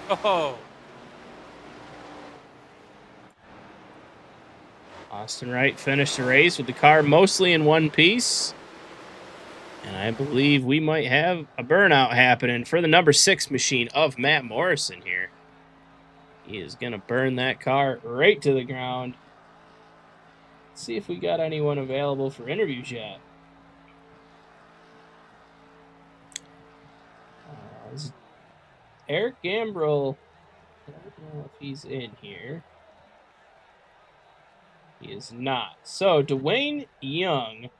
Oh. Austin Wright finished the race with the car mostly in one piece. And I believe we might have a burnout happening for the number 6 machine of Matt Morrison here. He is going to burn that car right to the ground. Let's see if we got anyone available for interviews yet. Eric Gambrell, I don't know if he's in here. He is not. So, Dwayne Young.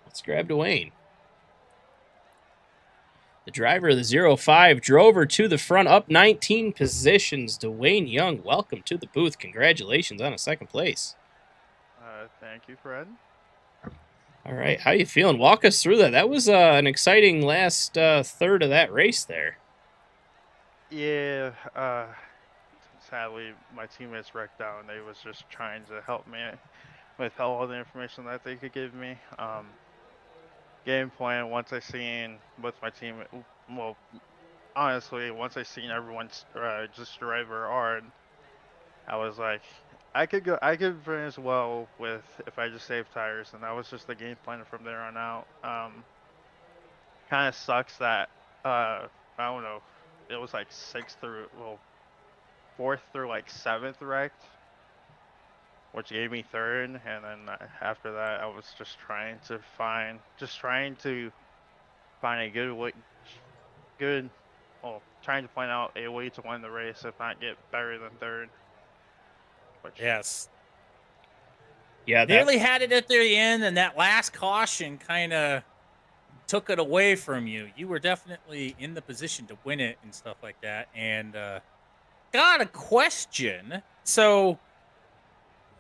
Let's grab Dwayne. The driver of the 05 drove her to the front, up 19 positions. Dwayne Young, welcome to the booth. Congratulations on a 2nd place. Thank you, Fred. All right, how you feeling? Walk us through that. That was an exciting last third of that race there. Yeah, sadly, my teammates wrecked out, and they was just trying to help me with all the information that they could give me. Game plan, once I seen with my team, well, honestly, once I seen everyone just drive very hard, I was like, I could finish well with if I just save tires, and that was just the game plan from there on out. Kind of sucks that I don't know, it was like fourth through like seventh wrecked, which gave me third, and then after that I was just trying to find a good way, good, well, trying to find out a way to win the race, if not get better than third. Which, Yes. Yeah, that Nearly had it at the end, and that last caution kind of took it away from you. You were definitely in the position to win it and stuff like that. And got a question. So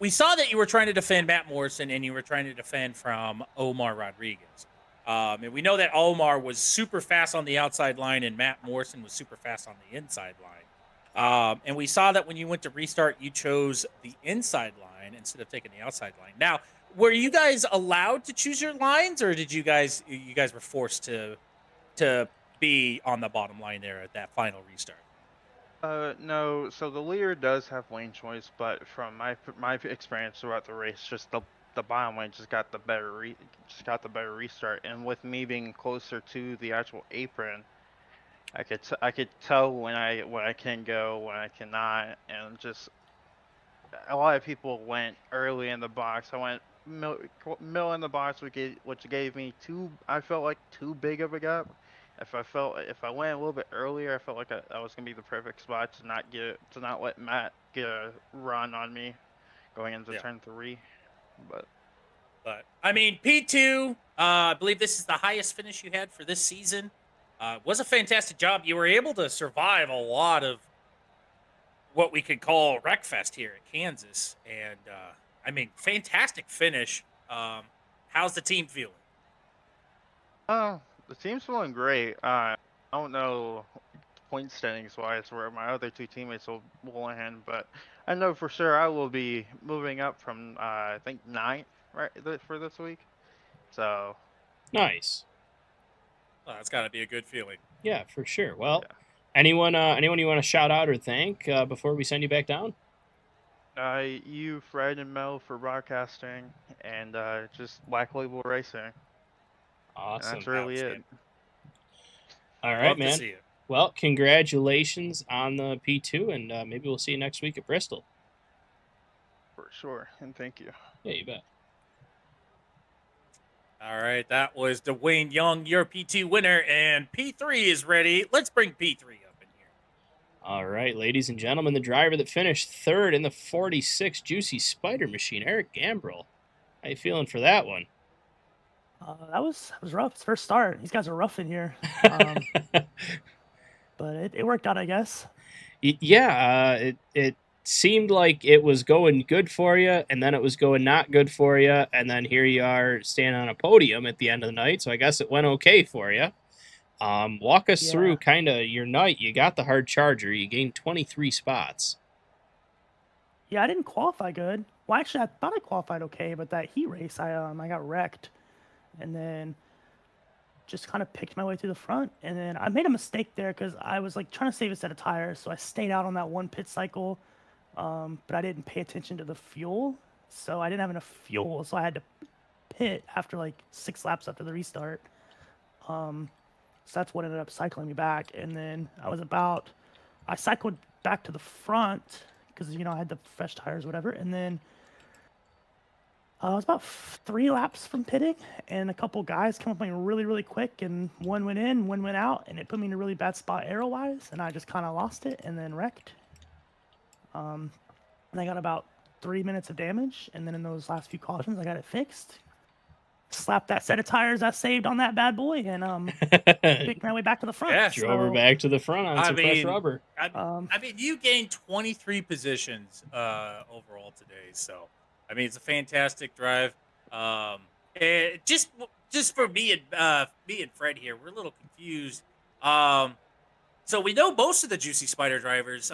we saw that you were trying to defend Matt Morrison, and you were trying to defend from Omar Rodriguez. And we know that Omar was super fast on the outside line, and Matt Morrison was super fast on the inside line. And we saw that when you went to restart, you chose the inside line instead of taking the outside line. Now, were you guys allowed to choose your lines, or did you guys were forced to be on the bottom line there at that final restart? No. So the leader does have lane choice, but from my experience throughout the race, just the bottom lane just got the better restart. And with me being closer to the actual apron, I could tell when I can go, when I cannot, and just a lot of people went early in the box. I went middle in the box, which gave me I felt like too big of a gap. If I went a little bit earlier, I felt like that was gonna be the perfect spot to not let Matt get a run on me going into turn 3. But I mean, P2, I believe this is the highest finish you had for this season. Was a fantastic job. You were able to survive a lot of what we could call Wreckfest here at Kansas, and I mean, fantastic finish. How's the team feeling? The team's feeling great. I don't know point standings wise where my other two teammates will land, but I know for sure I will be moving up from I think 9th for this week. So nice. Well, that's got to be a good feeling. Yeah, for sure. Well, anyone you want to shout out or thank before we send you back down? You, Fred, and Mel for broadcasting, and just Black Label Racing. Awesome. And that's really it. All right, Love man. to see it. Well, congratulations on the P2, and maybe we'll see you next week at Bristol. For sure, and thank you. Yeah, you bet. All right, that was Dwayne Young, your P2 winner, and P3 is ready. Let's bring P3 up in here. All right, ladies and gentlemen, the driver that finished third in the 46 Juicy Spider Machine, Eric Gambrell. How you feeling for that one? That was rough. It's first start. These guys are rough in here. But it worked out, I guess. Yeah, it seemed like it was going good for you, and then it was going not good for you, and then here you are standing on a podium at the end of the night, so I guess it went okay for you. Walk us through kind of your night. You got the hard charger. You gained 23 spots. Yeah, I didn't qualify good. Well, actually, I thought I qualified okay, but that heat race, I got wrecked, and then just kind of picked my way through the front, and then I made a mistake there because I was like trying to save a set of tires, so I stayed out on that one pit cycle, but I didn't pay attention to the fuel, so I didn't have enough fuel, so I had to pit after like 6 laps after the restart. So that's what ended up cycling me back, and then I cycled back to the front because I had the fresh tires or whatever, and then I was about 3 laps from pitting, and a couple guys came up on me really, really quick, and one went in, one went out, and it put me in a really bad spot aero-wise, and I just kind of lost it and then wrecked. And I got about 3 minutes of damage, and then in those last few cautions, I got it fixed. Slapped that set of tires I saved on that bad boy, and picked my way back to the front. Yeah, drove her back to the front on some fresh rubber. I mean, you gained 23 positions overall today, so I mean, it's a fantastic drive. Just for me and Fred here, we're a little confused. So we know most of the Juicy Spider drivers.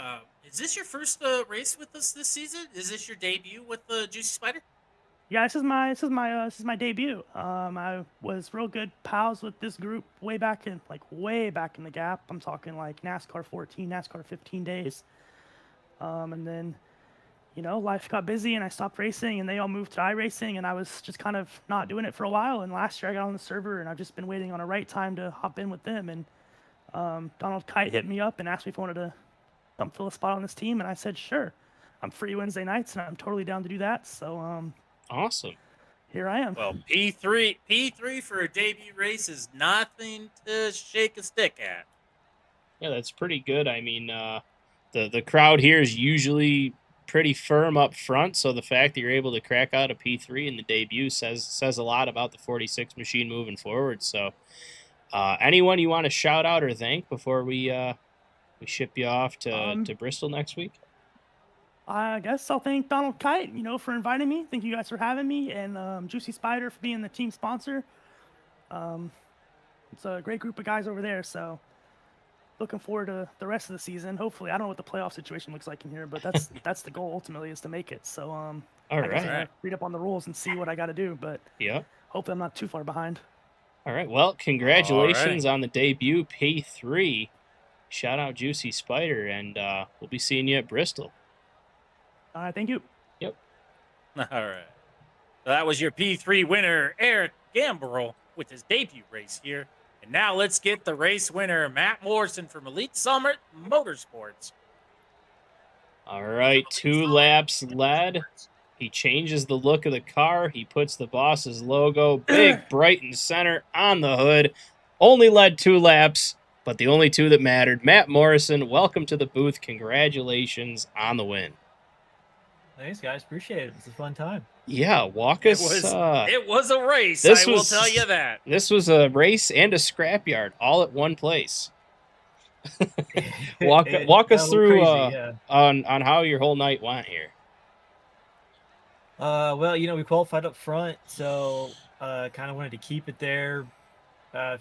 Is this your first race with us this season? Is this your debut with the Juicy Spider? Yeah, this is my debut. I was real good pals with this group way back in the gap. I'm talking like NASCAR 14, NASCAR 15 days. And then, life got busy and I stopped racing and they all moved to iRacing and I was just kind of not doing it for a while. And last year I got on the server and I've just been waiting on a right time to hop in with them. And Donald Kite hit me up and asked me if I wanted to come fill a spot on this team, and I said sure. I'm free Wednesday nights and I'm totally down to do that. So Awesome. here I am. Well, P3 for a debut race is nothing to shake a stick at. Yeah, that's pretty good. I mean, the crowd here is usually pretty firm up front, so the fact that you're able to crack out a P3 in the debut says a lot about the 46 machine moving forward. So, anyone you want to shout out or thank before we ship you off to Bristol next week? I guess I'll thank Donald Kite, for inviting me. Thank you guys for having me, and Juicy Spider for being the team sponsor. It's a great group of guys over there, so looking forward to the rest of the season. Hopefully, I don't know what the playoff situation looks like in here, but that's the goal ultimately is to make it. So All I guess right. I gotta read up on the rules and see what I got to do, but Yeah. hopefully I'm not too far behind. All right. Well, congratulations on the debut P3. Shout out Juicy Spider, and we'll be seeing you at Bristol. All right, thank you. Yep. All right. So that was your P3 winner, Eric Gambrel, with his debut race here. And now let's get the race winner, Matt Morrison from Elite Summit Motorsports. All right. 2 laps led. He changes the look of the car. He puts the boss's logo big, bright in center on the hood. Only led 2 laps, but the only 2 that mattered. Matt Morrison, welcome to the booth. Congratulations on the win. Thanks, guys. Appreciate it. It's a fun time. Yeah, walk us. It was a race, this I will was- tell you that. This was a race and a scrapyard all at one place. Walk It us got a little through crazy, yeah. on how your whole night went here. Well, we qualified up front, so kind of wanted to keep it there.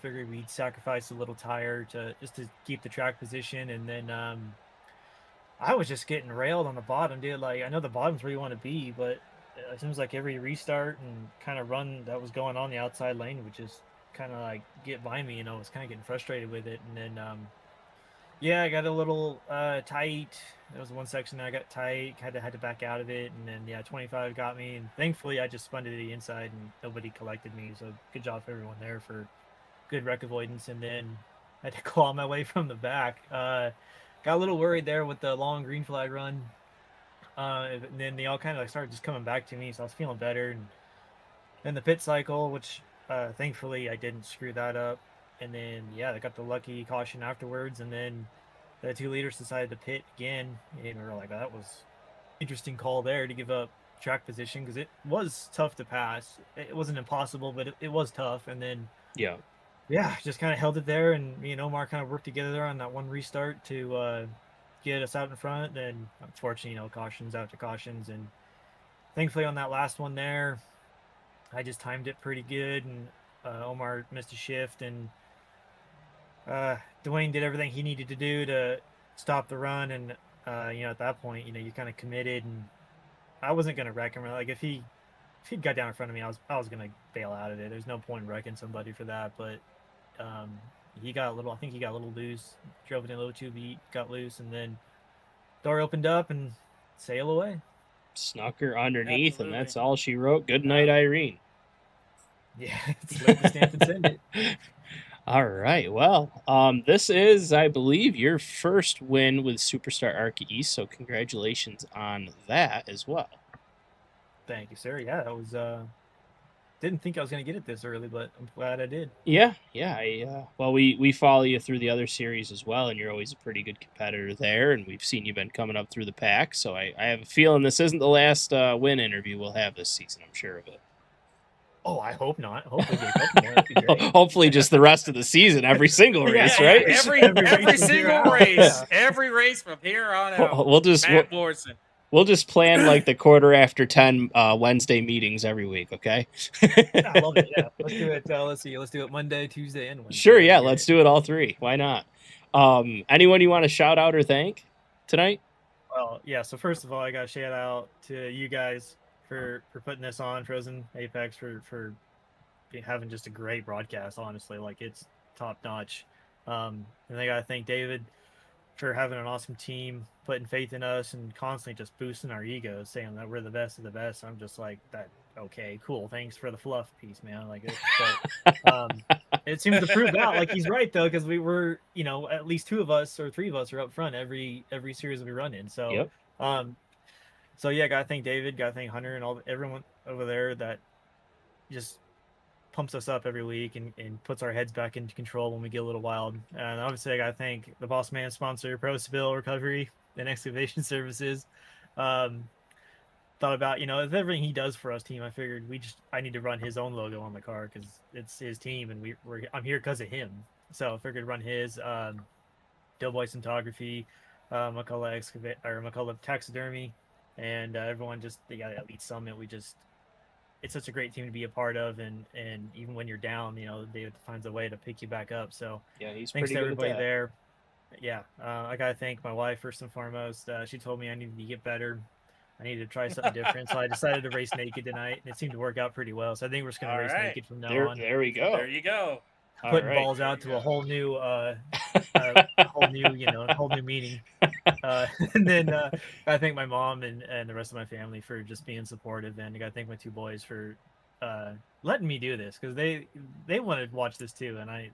Figured we'd sacrifice a little tire to keep the track position, and then I was just getting railed on the bottom, dude. Like, I know the bottom's where you want to be, but it seems like every restart and kind of run that was going on the outside lane would just kind of like get by me, I was kind of getting frustrated with it. And then yeah, I got a little tight. There was one section that I got tight, had to back out of it, and then yeah, 25 got me, and thankfully I just spun to the inside and nobody collected me. So good job for everyone there for good wreck avoidance. And then I had to claw my way from the back. Got a little worried there with the long green flag run. And then they all kind of started just coming back to me, so I was feeling better. And then the pit cycle, which thankfully I didn't screw that up. And then yeah, I got the lucky caution afterwards. And then the 2 leaders decided to pit again, and we were like, that was interesting call there to give up track position, because it was tough to pass. It wasn't impossible, but it was tough. And then yeah, just kind of held it there, and me and Omar kind of worked together on that one restart to get us out in front. And unfortunately, cautions out to cautions, and thankfully on that last one there, I just timed it pretty good, and Omar missed a shift, and Dwayne did everything he needed to do to stop the run. And at that point, you kind of committed, and I wasn't gonna wreck him. Like, if he'd got down in front of me, I was gonna bail out of it. There's no point in wrecking somebody for that. But he got a little loose, drove it in a little too deep, got loose, and then door opened up and sail away. Snuck her underneath, Absolutely. and that's all she wrote. Good night, Irene. Yeah, it's like the stamp and send it. All right. Well, this is, I believe, your first win with Superstar ARCA East, so congratulations on that as well. Thank you, sir. Yeah, that was didn't think I was gonna get it this early, but I'm glad I did. Yeah. Well, we follow you through the other series as well, and you're always a pretty good competitor there, and we've seen you've been coming up through the pack, so I have a feeling this isn't the last win interview we'll have this season. I'm sure of it. Oh, I hope not. Hopefully, get a couple more. That'd be great. Hopefully, just the rest of the season, every single race, Yeah, right? Every race from single here out. race. Yeah. Every race from here on out. We'll Morrison. We'll just plan like the 10:15 Wednesday meetings every week, okay? Yeah, I love it. Yeah, let's do it. Let's do it Monday, Tuesday, and Wednesday. Sure, yeah, That'd be let's do it all 3. Why not? Anyone you want to shout out or thank tonight? Well, yeah. So first of all, I got to shout out to you guys for putting this on, Frozen Apex, for having just a great broadcast. Honestly, like it's top notch. And I got to thank David for having an awesome team, putting faith in us, and constantly just boosting our egos, saying that we're the best of the best. I'm just like that. Okay, cool. Thanks for the fluff piece, man. Like, it seems to prove out. Like he's right though, because we were, at least 2 of us or 3 of us are up front every series we run in. So, Yep. So yeah, gotta thank David, gotta thank Hunter, and everyone over there that just pumps us up every week and puts our heads back into control when we get a little wild. And obviously, I gotta thank the Boss Man sponsor, Pro Spill Recovery and Excavation Services. Thought about, if everything he does for us team, I figured I need to run his own logo on the car because it's his team and I'm here because of him. So I figured run his Doughboy Cinematography, McCullough Taxidermy, and everyone just they got Elite Summit. It's such a great team to be a part of, and even when you're down, David finds a way to pick you back up. So Yeah, he's thanks pretty to good everybody at that. there. Yeah, I gotta thank my wife first and foremost. She told me I needed to get better. I needed to try something different, so I decided to race naked tonight, and it seemed to work out pretty well. So I think we're just gonna All race right. naked from now on. There we go. There you go. Putting All right. balls out to a whole new, whole new meaning. And then I thank my mom and the rest of my family for just being supportive, and I gotta thank my 2 boys for letting me do this because they wanted to watch this too, and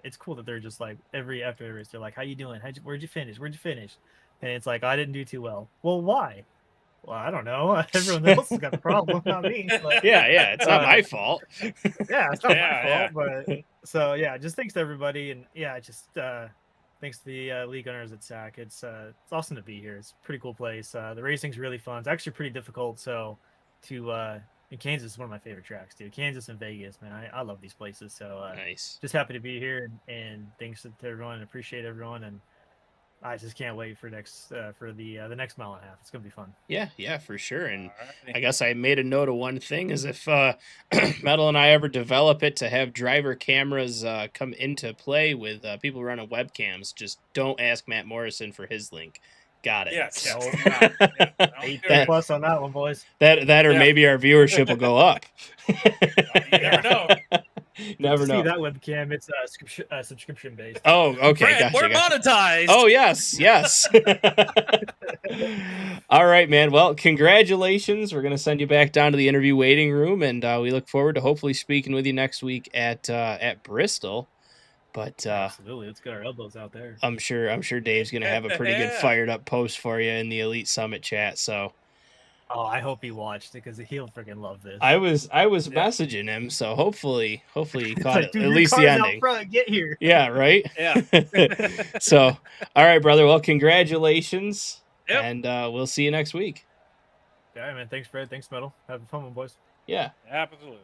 it's cool that they're just like after every race they're like, "How you doing? Where'd you finish? And it's like, I didn't do too well. Well, why? Well, I don't know. Everyone else has got the problem, not me. But, Yeah, it's not my fault. yeah, it's not Yeah, my fault. But so yeah, just thanks to everybody, and yeah, just thanks to the league owners at SAC. It's awesome to be here. It's a pretty cool place. The racing's really fun. It's actually pretty difficult. So in Kansas is one of my favorite tracks, dude. Kansas and Vegas, man. I love these places. So Nice. just happy to be here, and thanks to everyone. And appreciate everyone, and I just can't wait for the next mile and a half. It's gonna be fun. Yeah, for sure. And Alrighty. I guess I made a note of one thing is if Metal and I ever develop it to have driver cameras come into play with people running webcams, just don't ask Matt Morrison for his link. Got it. Yes. So, Yeah, 8 plus on that one, boys. That or Yeah. maybe our viewership will go up. You never know. Never See know. that webcam? It's subscription based. Oh, okay, Fred, gotcha. we're monetized. Oh, yes. All right, man. Well, congratulations. We're going to send you back down to the interview waiting room, and we look forward to hopefully speaking with you next week at Bristol. But Absolutely, let's get our elbows out there. I'm sure Dave's going to have a pretty good Yeah. fired up post for you in the Elite Summit chat. So Oh, I hope he watched it because he'll freaking love this. I was messaging him, so hopefully he It's caught like, it, dude, at your least the car's out ending. front, get here. Yeah, right? Yeah. So, all right, brother. Well, congratulations. Yep. And we'll see you next week. All right, man. Thanks, Fred. Thanks, Metal. Have a fun one, boys. Yeah. Absolutely.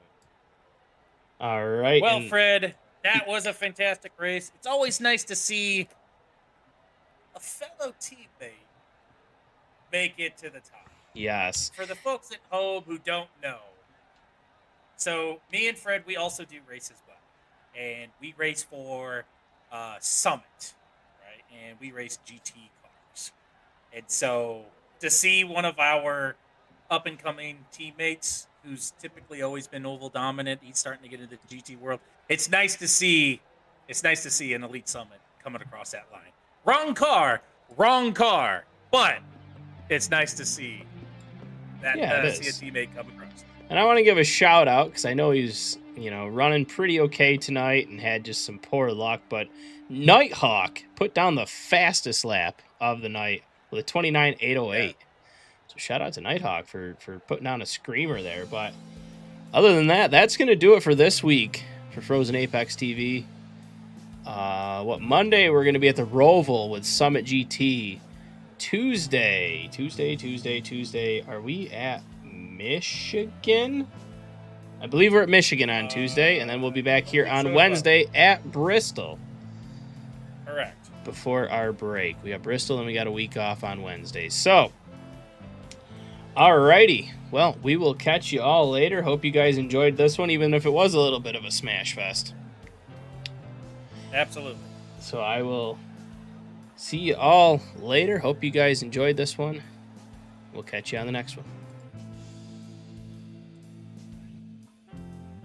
All right. Well, and- Fred, that was a fantastic race. It's always nice to see a fellow teammate make it to the top. Yes. For the folks at home who don't know, so me and Fred, we also do race as well. And we race for Summit, right? And we race GT cars. And so to see one of our up-and-coming teammates who's typically always been oval dominant, he's starting to get into the GT world. It's nice to see an Elite Summit coming across that line. Wrong car, but it's nice to see that Yeah, it see a is. teammate come across. And I want to give a shout out because I know he's, running pretty okay tonight and had just some poor luck. But Nighthawk put down the fastest lap of the night with a 29.808. So shout out to Nighthawk for putting down a screamer there. But other than that, that's going to do it for this week for Frozen Apex TV. Monday we're going to be at the Roval with Summit GT. Tuesday. Are we at Michigan? I believe we're at Michigan on Tuesday, and then we'll be back here I think on so. Wednesday at Bristol Correct. before our break. We got Bristol and we got a week off on Wednesday. So, alrighty. Well, we will catch you all later. Hope you guys enjoyed this one, even if it was a little bit of a smash fest. Absolutely. So I will See you all later. Hope you guys enjoyed this one. We'll catch you on the next one.